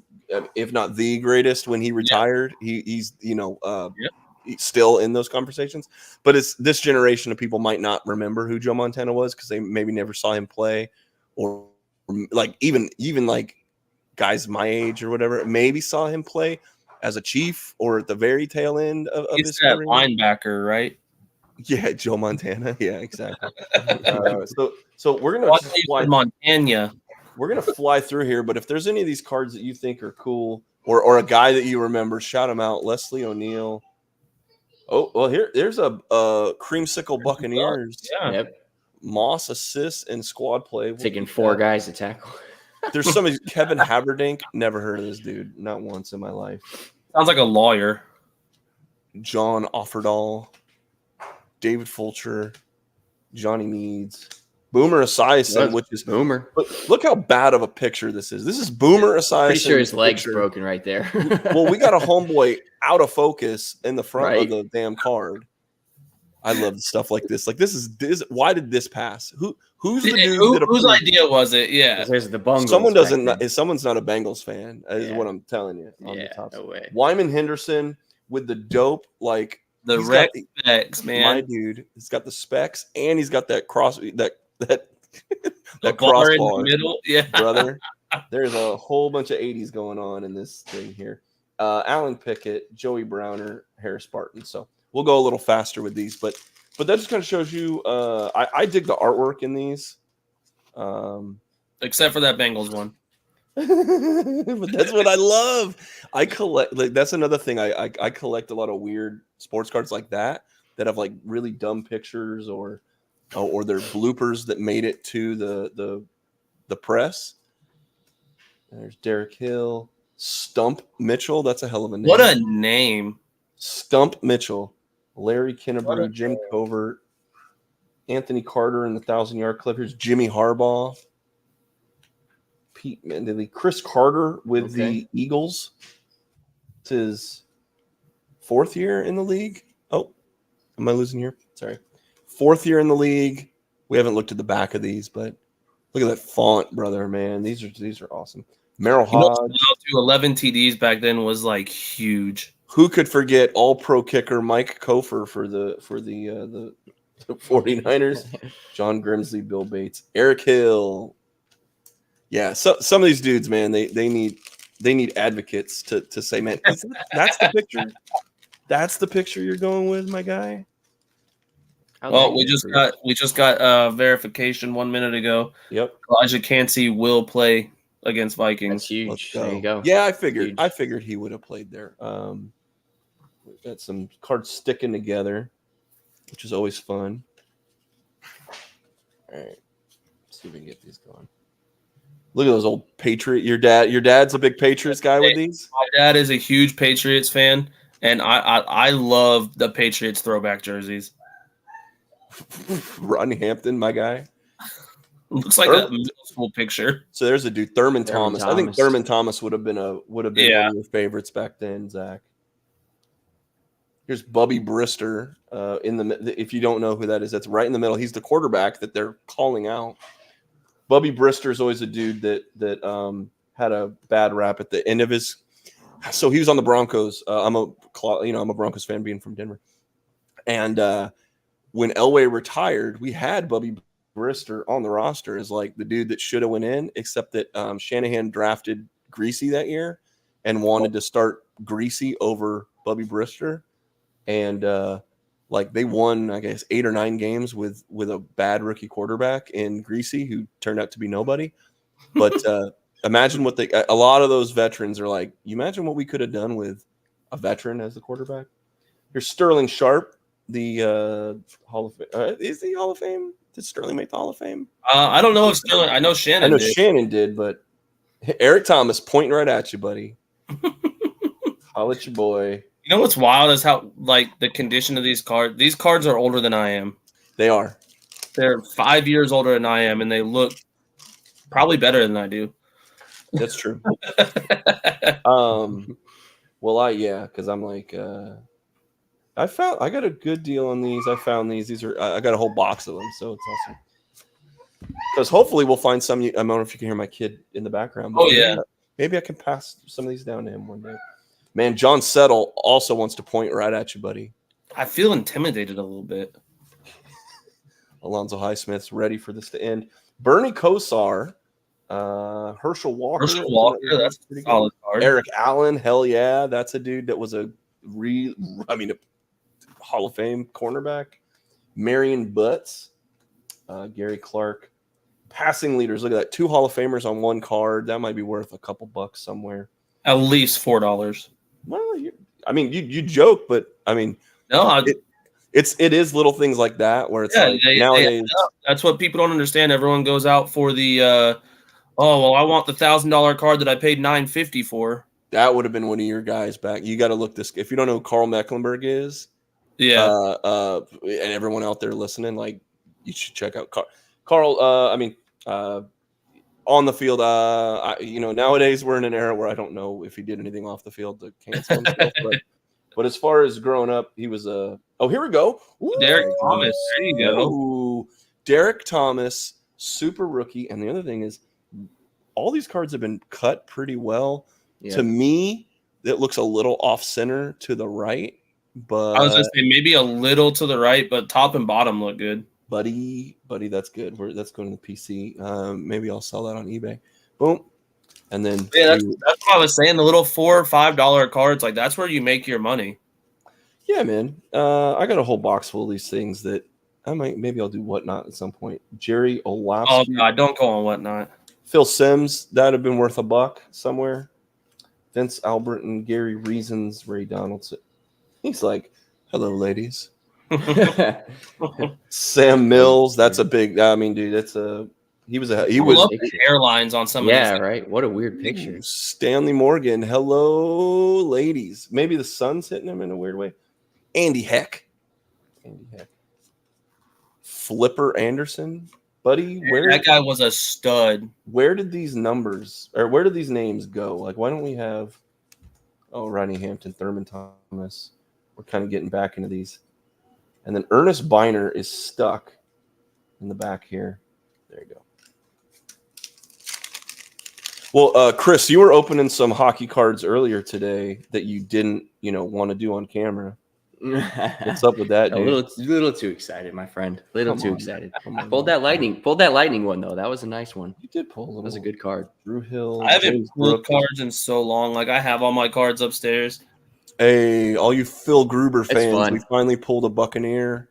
if not the greatest when he retired. He's he's still in those conversations. But it's this generation of people might not remember who Joe Montana was because they maybe never saw him play, or like even like guys my age or whatever maybe saw him play as a Chief or at the very tail end of his career. Linebacker, right? Yeah, Joe Montana. Yeah, exactly. So we're gonna fly, Montana. We're gonna fly through here. But if there's any of these cards that you think are cool, or a guy that you remember, shout him out. Leslie O'Neal. Oh well, there's a Creamsicle Buccaneers. Yeah. Yep. Moss assists and squad play. Taking 4 guys to tackle. There's somebody, Kevin Haberdink. Never heard of this dude, not once in my life. Sounds like a lawyer. John Offerdahl, David Fulcher, Johnny Needs, Boomer Esiason, which is Boomer. Look how bad of a picture this is. This is Boomer Esiason. Pretty sure his leg's broken right there. Well, we got a homeboy out of focus in the front of the damn card. I love stuff like this. Like this is why did this pass? Who's the dude? Whose idea was it? Yeah, there's the Bungles. Someone's not a Bengals fan. Is what I'm telling you. On the top. No way. Wyman Henderson with the dope like the red specs, man. My dude, he's got the specs and he's got that that crossbar in the middle. Yeah, brother. There's a whole bunch of 80s going on in this thing here. Alan Pickett, Joey Browner, Harris Barton. So we'll go a little faster with these, but that just kind of shows you. I dig the artwork in these, except for that Bengals one. But that's what I love. I collect. Like that's another thing. I collect a lot of weird sports cards like that have like really dumb pictures or their bloopers that made it to the press. There's Derek Hill, Stump Mitchell. That's a hell of a name. What a name! Stump Mitchell, Larry Kinnebrew, Jim Covert, Anthony Carter in the 1,000-yard clip. Here's Jimmy Harbaugh. Pete Mendeley, Chris Carter with the Eagles. It's his 4th year in the league. Oh, am I losing here? Sorry. 4th year in the league. We haven't looked at the back of these, but look at that font, brother, man. These are awesome. Merrill Hodge. 11 TDs back then was like huge. Who could forget all-pro kicker Mike Kofer for the 49ers? John Grimsley, Bill Bates, Eric Hill. Yeah, so some of these dudes, man, they need advocates to say, man, that's the picture. That's the picture you're going with, my guy. Well, we just got verification 1 minute ago. Yep. Elijah Cansey will play against Vikings. That's huge. There you go. Yeah, I figured he would have played there. We've got some cards sticking together, which is always fun. All right, let's see if we can get these going. Look at those old Patriot. Your dad's a big Patriots guy with these? My dad is a huge Patriots fan, and I love the Patriots throwback jerseys. Rodney Hampton, my guy. Looks like a middle school picture. So there's a dude, Thurman Thomas. I think Thurman Thomas would have been one of your favorites back then, Zach. Here's Bubby Brister if you don't know who that is, that's right in the middle. He's the quarterback that they're calling out. Bubby Brister is always a dude that had a bad rap at the end of his. So he was on the Broncos. I'm a Broncos fan, being from Denver. And when Elway retired, we had Bubby Brister on the roster as like the dude that should have went in, except that Shanahan drafted Greasy that year and wanted to start Greasy over Bubby Brister. And they won, I guess, 8 or 9 games with a bad rookie quarterback in Greasy, who turned out to be nobody. But imagine what a lot of those veterans are like. You imagine what we could have done with a veteran as the quarterback. Here's Sterling Sharp, the Hall of Fame. Is he Hall of Fame? Did Sterling make the Hall of Fame? I don't know if Sterling. I know Shannon. Shannon did, but Eric Thomas pointing right at you, buddy. Holla at your boy. You know what's wild is how the condition of these cards. These cards are older than I am. They are. They're 5 years older than I am, and they look probably better than I do. That's true. Because I'm like, I got a good deal on these. I found these. I got a whole box of them, so it's awesome. Because hopefully we'll find some. I don't know if you can hear my kid in the background. But maybe I can pass some of these down to him one day. Man, John Settle also wants to point right at you, buddy. I feel intimidated a little bit. Alonzo Highsmith's ready for this to end. Bernie Kosar, Herschel Walker. That's a pretty solid card. Eric Allen, hell yeah. That's a dude that was a Hall of Fame cornerback. Marion Butts, Gary Clark. Passing leaders, look at that. 2 Hall of Famers on one card. That might be worth a couple bucks somewhere. At least $4. Well, you joke, but I is little things like that where it's nowadays. That's what people don't understand. Everyone goes out for the I want the $1,000 card that I paid $950 for. That would have been one of your guys back. You got to look this. If you don't know who Carl Mecklenburg is, and everyone out there listening, you should check out Carl. On the field, nowadays we're in an era where I don't know if he did anything off the field to cancel himself. but as far as growing up, he was here we go. Ooh, Derek Thomas. There you go. Ooh, Derek Thomas, super rookie. And the other thing is, all these cards have been cut pretty well. Yeah. To me, it looks a little off center to the right. But I was going to say maybe a little to the right, but top and bottom look good. Buddy, that's good. That's going to the PC. Maybe I'll sell that on eBay. Boom. And then that's what I was saying. The little $4 or $5 cards, that's where you make your money. Yeah, man. I got a whole box full of these things that maybe I'll do Whatnot at some point. Jerry Olafsky. Oh God, don't go on Whatnot. Phil Simms, that'd have been worth $1 somewhere. Vince Albert and Gary Reasons, Ray Donaldson. He's like, hello, ladies. Sam Mills, that's a big. Dude, he was I love the hairlines on some of these. Yeah, right. What a weird picture. Stanley Morgan. Hello, ladies. Maybe the sun's hitting him in a weird way. Andy Heck. Flipper Anderson. Buddy, That guy was a stud. Where did these numbers or where did these names go? Like, why don't we have Ronnie Hampton, Thurman Thomas? We're kind of getting back into these. And then Ernest Biner is stuck in the back here. There you go. Well, Chris, you were opening some hockey cards earlier today that you didn't, want to do on camera. What's up with that, dude? A little too excited, my friend. Excited. I pulled that lightning one though. That was a nice one. You did pull a little. That was a good card. Drew Hill. I haven't pulled cards in so long. Like, I have all my cards upstairs. Hey, all you Phil Gruber fans, we finally pulled a Buccaneer.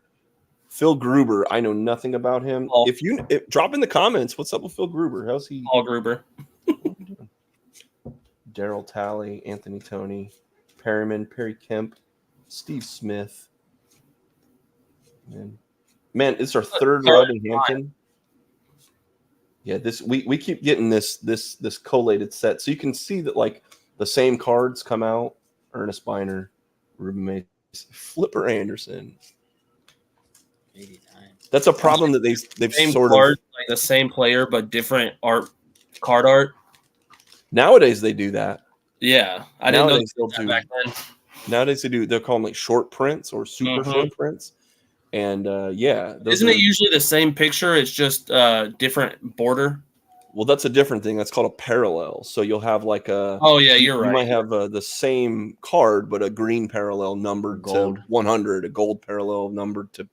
Phil Gruber, I know nothing about him. If drop in the comments, what's up with Phil Gruber? How's he? Paul Gruber. Daryl Talley, Anthony Toney, Perryman, Perry Kemp, Steve Smith. Man, it's our third Rodney Hampton. Yeah, we keep getting this collated set, so you can see that like the same cards come out. Ernest Biner, Ruben Mace, Flipper Anderson. 89. That's a problem that they've same sort card, of like the same player but different card art. Nowadays they do that. Yeah, I didn't know they'll that back then. Nowadays they do. They'll call them like short prints or super short prints. And isn't it usually the same picture? It's just different border. Well, that's a different thing. That's called a parallel. So you'll have like a. Oh yeah, you're right. You might have the same card, but a green parallel numbered to 100, a gold parallel numbered to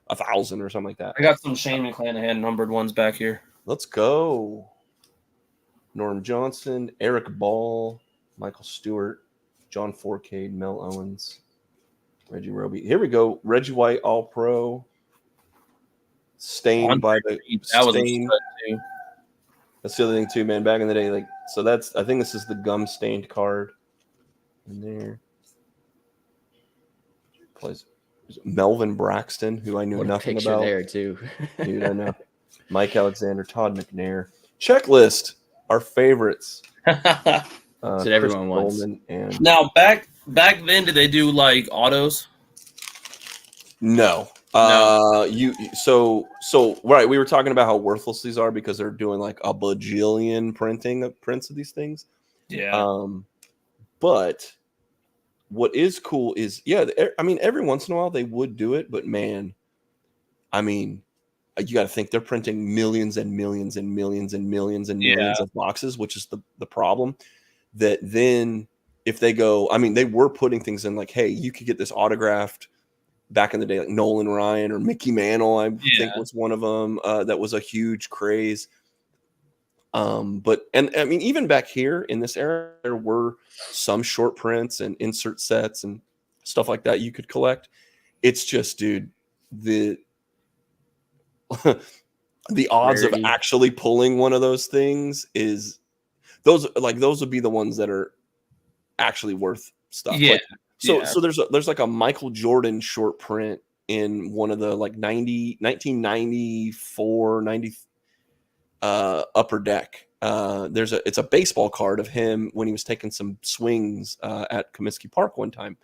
1,000 or something like that. I got some Shane McClanahan numbered ones back here. Let's go. Norm Johnson, Eric Ball, Michael Stewart, John Forcade, Mel Owens, Reggie Roby. Here we go. Reggie White, All Pro. Stained by the stain. That's the other thing too, man. Back in the day, I think this is the gum stained card in there. Plays Melvin Braxton, who I knew nothing about. There too, dude. I know. Mike Alexander, Todd McNair. Checklist, our favorites. That's what everyone wants. And now, back then, did they do like autos? No. Right. We were talking about how worthless these are because they're doing like a bajillion prints of these things. Yeah. But what is cool is, every once in a while they would do it, but man, you got to think they're printing millions and millions and millions and millions and millions of boxes, which is the problem. That then if they go, they were putting things in like, hey, you could get this autographed. Back in the day, like Nolan Ryan or Mickey Mantle, I think was one of them. That was a huge craze. Even back here in this era, there were some short prints and insert sets and stuff like that you could collect. It's just, dude, the odds of actually pulling one of those things is those would be the ones that are actually worth stuff. Yeah. So there's like a Michael Jordan short print in one of the like 1994 90 Upper Deck. It's a baseball card of him when he was taking some swings at Comiskey Park one time,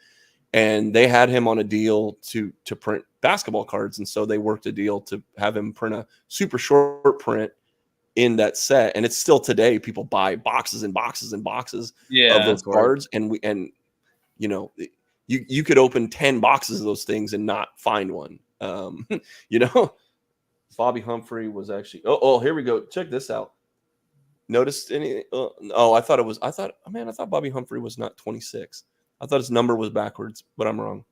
and they had him on a deal to print basketball cards, and so they worked a deal to have him print a super short print in that set, and it's still today people buy boxes and boxes and boxes of those cards, you could open 10 boxes of those things and not find one. Bobby Humphrey was actually. Oh, here we go. Check this out. Noticed any? I thought Bobby Humphrey was not 26. I thought his number was backwards, but I'm wrong.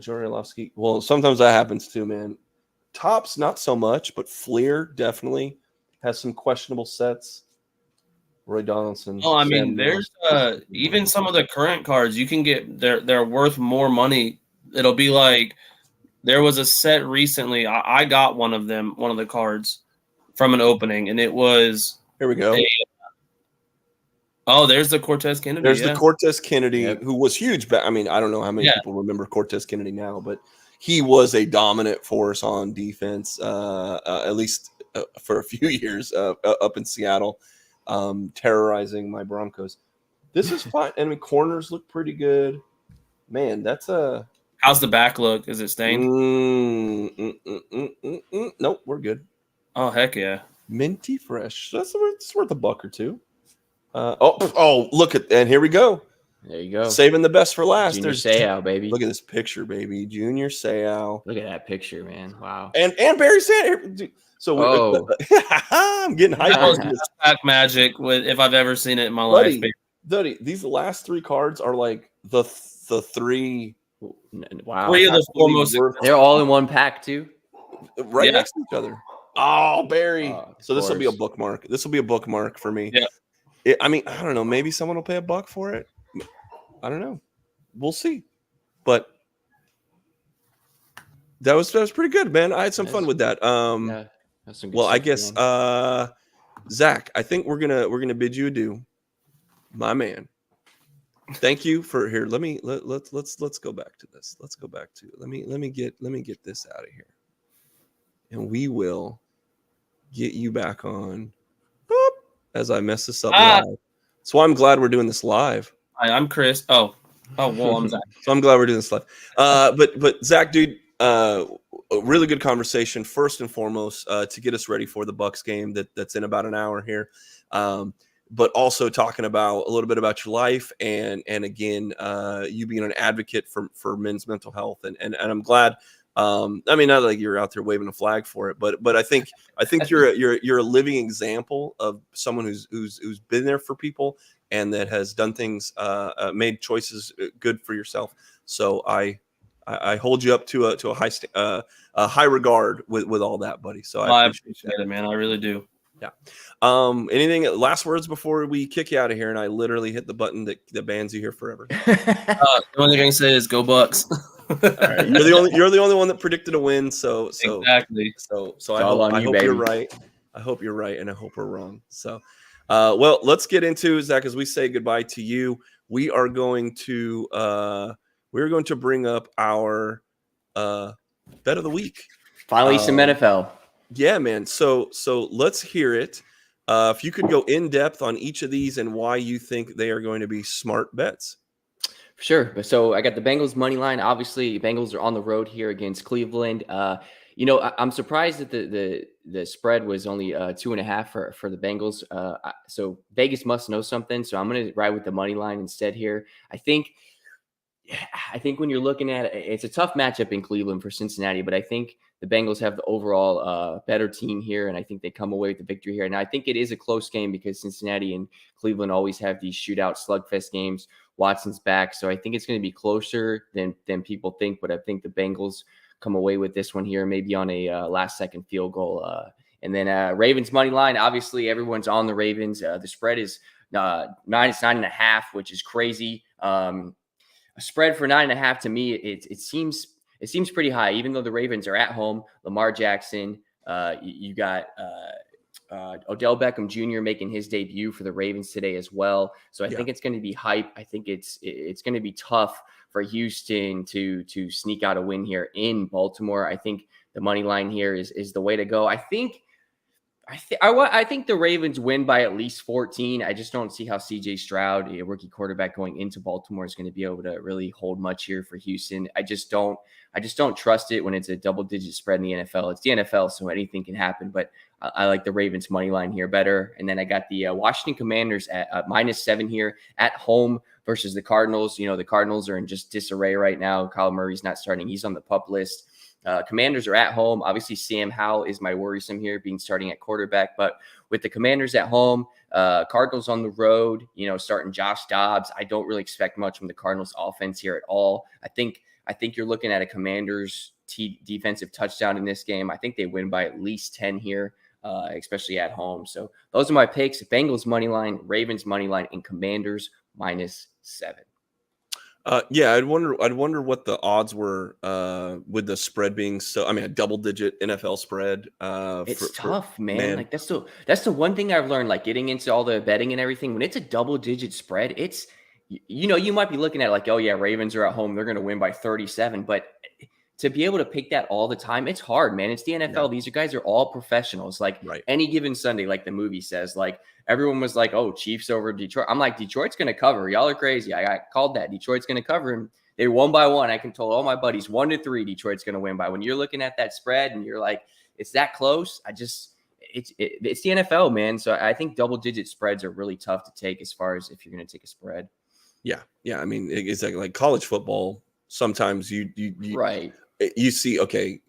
Jory Orlovsky. Well, sometimes that happens too, man. Tops, not so much, but Fleer definitely has some questionable sets. Roy Donaldson. Oh, there's even some of the current cards you can get. They're worth more money. It'll be like there was a set recently. I got one of the cards from an opening, and it was. Here we go. There's the Cortez Kennedy. There's the Cortez Kennedy, who was huge. But I don't know how many people remember Cortez Kennedy now, but he was a dominant force on defense, at least for a few years up in Seattle, terrorizing my Broncos. This is fine. I mean, corners look pretty good. Man, that's a. How's the back look? Is it stained? Nope, we're good. Oh, heck yeah. Minty fresh. That's worth a buck or two. Look at, and here we go. There you go. Saving the best for last. Junior Seau, baby. Look at this picture, baby. Junior Seau. Look at that picture, man. Wow. And Barry Sanders. So I'm getting hyped. That was back magic if I've ever seen it in my life. Buddy, these last 3 cards are like the 3. Wow. 3 of the 4 most. They're all in one pack too. Right next to each other. Oh, Barry. So this will be a course. bookmark. This will be a bookmark for me. Yeah. I don't know. Maybe someone will pay a buck for it. I don't know. We'll see. But that was pretty good, man. I had some fun with that. Yeah, that's some good well, I stuff, guess man. Zach, I think we're gonna bid you adieu, my man. Thank you for here. Let's go back to this. Let's go back to let me get this out of here. And we will get you back on as I mess this up live. So I'm glad we're doing this live. Hi, I'm Chris. Oh, well, I'm Zach. So I'm glad we're doing this live. But Zach, dude, a really good conversation. First and foremost, to get us ready for the Bucs game that's in about an hour here. But also talking about a little bit about your life and again, you being an advocate for men's mental health. And I'm glad. I mean, not like you're out there waving a flag for it, but I think you're a living example of someone who's been there for people and that has done things, made choices good for yourself. So I hold you up to a high regard with all that, buddy. So I appreciate it, man. I really do. Yeah. Anything last words before we kick you out of here? And I literally hit the button that bans you here forever. The only thing I can say is go Bucs. All right. You're the only one that predicted a win. So exactly. So I hope you're right. I hope you're right, and I hope we're wrong. So, well, let's get into Zach as we say goodbye to you. We are going to bring up our bet of the week. Finally, some NFL. Yeah, man. So let's hear it. If you could go in depth on each of these and why you think they are going to be smart bets. Sure. So I got the Bengals money line. Obviously, Bengals are on the road here against Cleveland. I'm surprised that the spread was only 2.5 for the Bengals. So Vegas must know something. So I'm going to ride with the money line instead here. I think when you're looking at it, it's a tough matchup in Cleveland for Cincinnati, but I think the Bengals have the overall better team here, and I think they come away with the victory here. And I think it is a close game because Cincinnati and Cleveland always have these shootout slugfest games. Watson's back, so I think it's going to be closer than people think, but I think the Bengals come away with this one here, maybe on a last-second field goal. And then Ravens money line, obviously everyone's on the Ravens. The spread is 9.5, which is crazy. A spread for 9.5 to me, it seems pretty high, even though the Ravens are at home. Lamar Jackson, you got Odell Beckham Jr. making his debut for the Ravens today as well. So I think it's going to be hype. I think it's going to be tough for Houston to sneak out a win here in Baltimore. I think the money line here is the way to go. I think the Ravens win by at least 14. I just don't see how CJ Stroud, a rookie quarterback going into Baltimore, is going to be able to really hold much here for Houston. I just don't trust it when it's a double-digit spread in the NFL. It's the NFL, so anything can happen, but I like the Ravens money line here better. And then I got the Washington Commanders at -7 here at home versus the Cardinals. You know, the Cardinals are in just disarray right now. Kyler Murray's not starting. He's on the PUP list. Commanders are at home. Obviously, Sam Howell is my worrisome here, being starting at quarterback. But with the Commanders at home, Cardinals on the road, starting Josh Dobbs, I don't really expect much from the Cardinals offense here at all. I think you're looking at a Commanders defensive touchdown in this game. I think they win by at least 10 here, especially at home. So those are my picks: Bengals money line, Ravens money line, and Commanders -7. Yeah, I'd wonder what the odds were with the spread being a double-digit NFL spread. It's tough, man. Like that's the one thing I've learned, like getting into all the betting and everything. When it's a double-digit spread, it's you might be looking at it like, oh yeah, Ravens are at home, they're going to win by 37, but to be able to pick that all the time, it's hard, man. It's the NFL. These guys are all professionals. Like any given Sunday, like the movie says, like everyone was like, oh, Chiefs over Detroit. I'm like, Detroit's going to cover. Y'all are crazy. I called that. Detroit's going to cover. And they won by 1. I can tell all my buddies 1-3, Detroit's going to win by. When you're looking at that spread and you're like, it's that close. It's the NFL, man. So I think double-digit spreads are really tough to take as far as if you're going to take a spread. Yeah. I mean, it's like college football. Sometimes you you see, okay,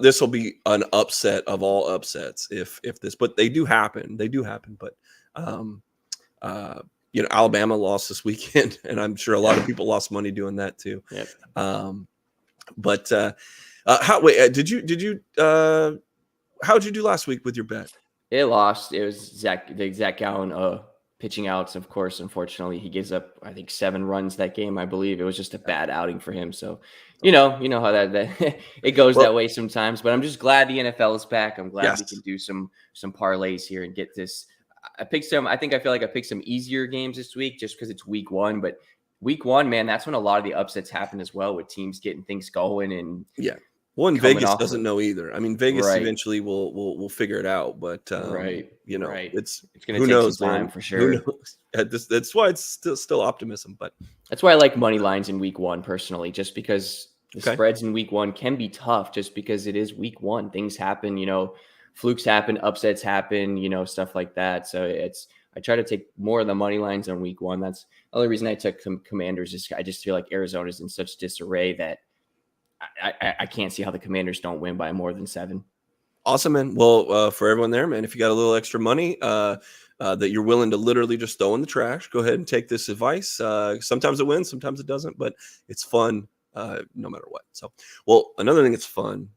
this will be an upset of all upsets if this, but they do happen. But Alabama lost this weekend, and I'm sure a lot of people lost money doing that too. Yep. How'd you do last week with your bet? It lost. It was Zack Gallen pitching outs. Of course, unfortunately, he gives up, I think, 7 runs that game. I believe it was just a bad outing for him. So, you know how that it goes that way sometimes. But I'm just glad the NFL is back. I'm glad we can do some parlays here and get this. I feel like I picked some easier games this week just because it's week 1. But week 1, man, that's when a lot of the upsets happen as well, with teams getting things going and Vegas doesn't know either. I mean, Vegas eventually will figure it out, but it's going to take some time for sure. Who knows? That's why it's still optimism, but that's why I like money lines in week 1 personally, just because the spreads in week 1 can be tough, just because it is week 1. Things happen, flukes happen, upsets happen, stuff like that. So I try to take more of the money lines on week 1. That's the only reason I took Commanders. Is I just feel like Arizona's in such disarray that I can't see how the Commanders don't win by more than 7. Awesome, man. Well, for everyone there, man, if you got a little extra money that you're willing to literally just throw in the trash, go ahead and take this advice. Sometimes it wins, sometimes it doesn't, but it's fun no matter what. So, well, another thing that's fun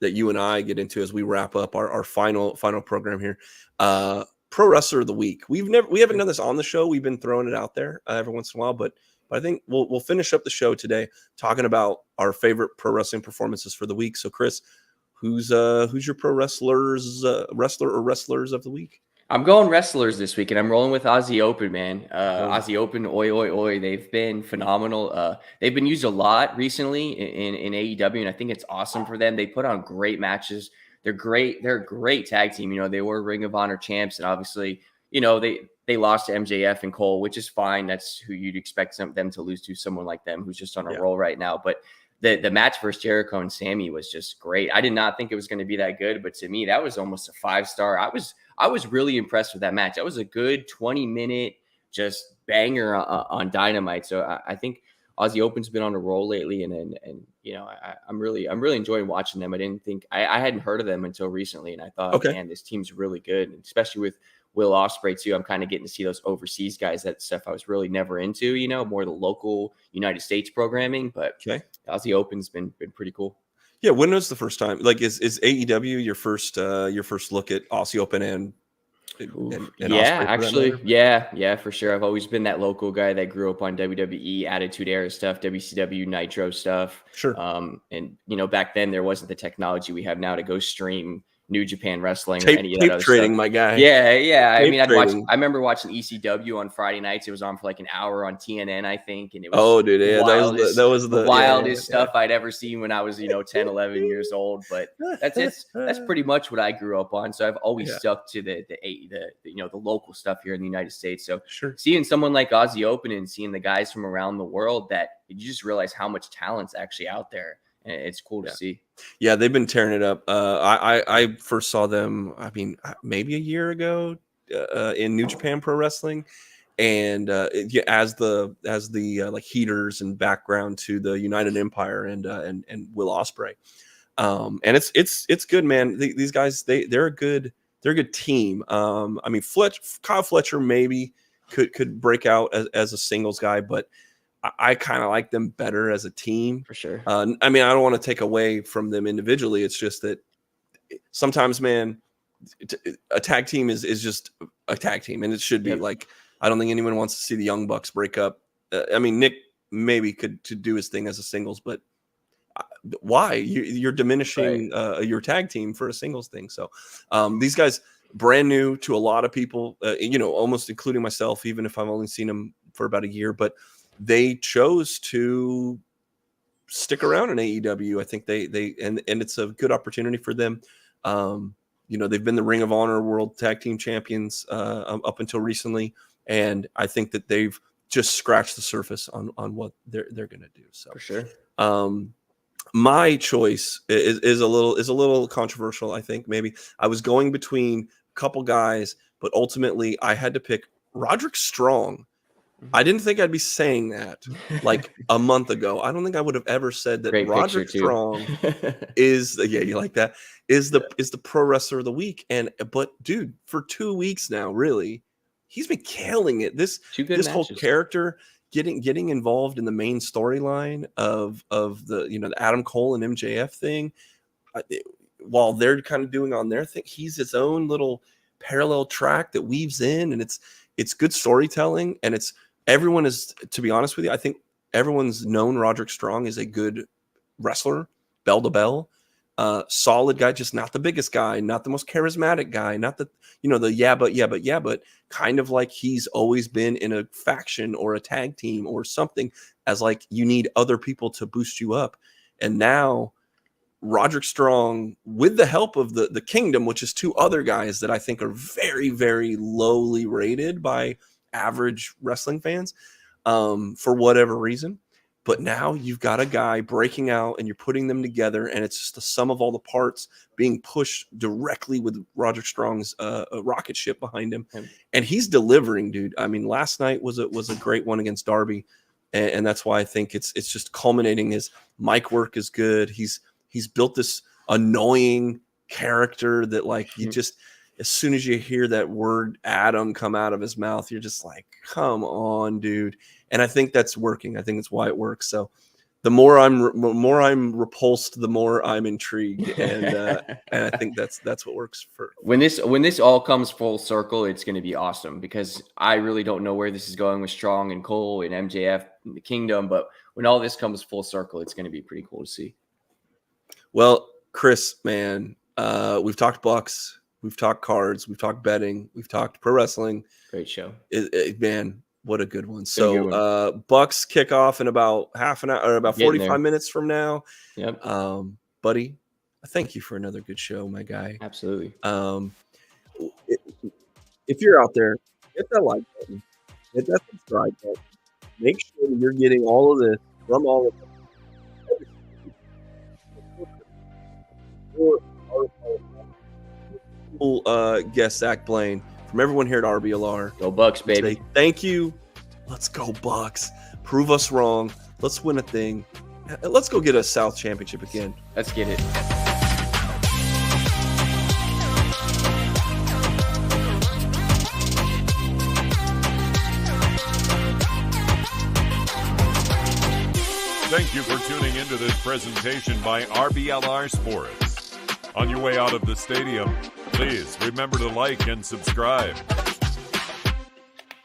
that you and I get into as we wrap up our final program here, Pro Wrestler of the Week. We haven't done this on the show. We've been throwing it out there every once in a while, but I think we'll finish up the show today talking about our favorite pro wrestling performances for the week. So, Chris, who's your pro wrestler or wrestlers of the week? I'm going wrestlers this week, and I'm rolling with Aussie Open, man. Aussie Open, oi, oi, oi. They've been phenomenal. They've been used a lot recently in AEW, and I think it's awesome for them. They put on great matches. They're great. They're a great tag team. They were Ring of Honor champs, and obviously, they lost to MJF and Cole, which is fine. That's who you'd expect them to lose to, someone like them who's just on a roll right now. But the match versus Jericho and Sammy was just great. I did not think it was going to be that good, but to me, that was almost a 5-star. I was really impressed with that match. That was a good 20-minute just banger on Dynamite. So I think Aussie Open's been on a roll lately, and I'm really enjoying watching them. I didn't think I hadn't heard of them until recently, and I thought, man, this team's really good, and especially with Will Ospreay too. I'm kind of getting to see those overseas guys. That stuff I was really never into, more the local United States programming. But Aussie Open's been pretty cool. Yeah, when was the first time? Like, is AEW your first look at Aussie Open and yeah, actually, yeah, for sure. I've always been that local guy that grew up on WWE Attitude Era stuff, WCW Nitro stuff. Sure. And back then there wasn't the technology we have now to go stream New Japan Wrestling tape, or any of that other trading, stuff. My guy. Yeah. I mean, I remember watching ECW on Friday nights. It was on for like an hour on TNN, I think. And it was that was the wildest stuff I'd ever seen when I was, 10, 11 years old. But that's pretty much what I grew up on. So I've always stuck to the local stuff here in the United States. So seeing someone like Aussie Open and seeing the guys from around the world, that you just realize how much talent's actually out there. It's cool to see. Yeah, they've been tearing it up. I first saw them, I mean, maybe a year ago in New Japan Pro Wrestling, and as the like heaters and background to the United Empire and Will Ospreay, and it's good, man. These guys they're a good team. I mean, Kyle Fletcher maybe could break out as a singles guy, but I kind of like them better as a team. For sure. I mean, I don't want to take away from them individually. It's just that sometimes, man, a tag team is just a tag team. And it should be like, I don't think anyone wants to see the Young Bucks break up. I mean, Nick maybe could do his thing as a singles, but why? You're diminishing your tag team for a singles thing. So these guys, brand new to a lot of people, almost including myself, even if I've only seen them for about a year, but they chose to stick around in AEW. I think and it's a good opportunity for them. They've been the Ring of Honor World Tag Team Champions up until recently, and I think that they've just scratched the surface on what they're going to do. So for sure. My choice is a little controversial. I think maybe I was going between a couple guys, but ultimately I had to pick Roderick Strong. I didn't think I'd be saying that like a month ago. I don't think I would have ever said that. Great Roderick Strong is you like that is the pro wrestler of the week. But dude, for 2 weeks now, really, he's been killing it. This whole character getting involved in the main storyline of the Adam Cole and MJF thing, while they're kind of doing on their thing, he's his own little parallel track that weaves in, and it's good storytelling, and everyone is, to be honest with you, I think everyone's known Roderick Strong is a good wrestler, bell to bell, solid guy, just not the biggest guy, not the most charismatic guy, not the but kind of like he's always been in a faction or a tag team or something, as like you need other people to boost you up. And now Roderick Strong, with the help of the Kingdom, which is 2 other guys that I think are very, very lowly rated by average wrestling fans, for whatever reason. But now you've got a guy breaking out and you're putting them together, and it's just the sum of all the parts being pushed directly with Roderick Strong's rocket ship behind him. And he's delivering, dude. I mean, last night was a great one against Darby. And that's why I think it's just culminating. His mic work is good. He's built this annoying character that, like, you just, as soon as you hear that word Adam come out of his mouth, you're just like, come on, dude. And I think that's working. I think that's why it works. So the more I'm repulsed, the more I'm intrigued. And I think that's what works for when this all comes full circle, it's going to be awesome, because I really don't know where this is going with Strong and Cole and MJF and the Kingdom. But when all this comes full circle, it's going to be pretty cool to see. Well, Chris, man, we've talked Bucs, we've talked cards, we've talked betting, we've talked pro wrestling. Great show. Man, what a good one. So Bucs kick off in about half an hour, or about 45 minutes from now. Yep. Buddy, thank you for another good show, my guy. Absolutely. If you're out there, hit that like button, hit that subscribe button. Make sure that you're getting all of this from all of us. Guest Zack, Blain, from everyone here at RBLR. Go Bucs, baby. Say thank you. Let's go Bucs. Prove us wrong. Let's win a thing. Let's go get a South championship again. Let's get it. Thank you for tuning into this presentation by RBLR Sports. On your way out of the stadium, please remember to like and subscribe.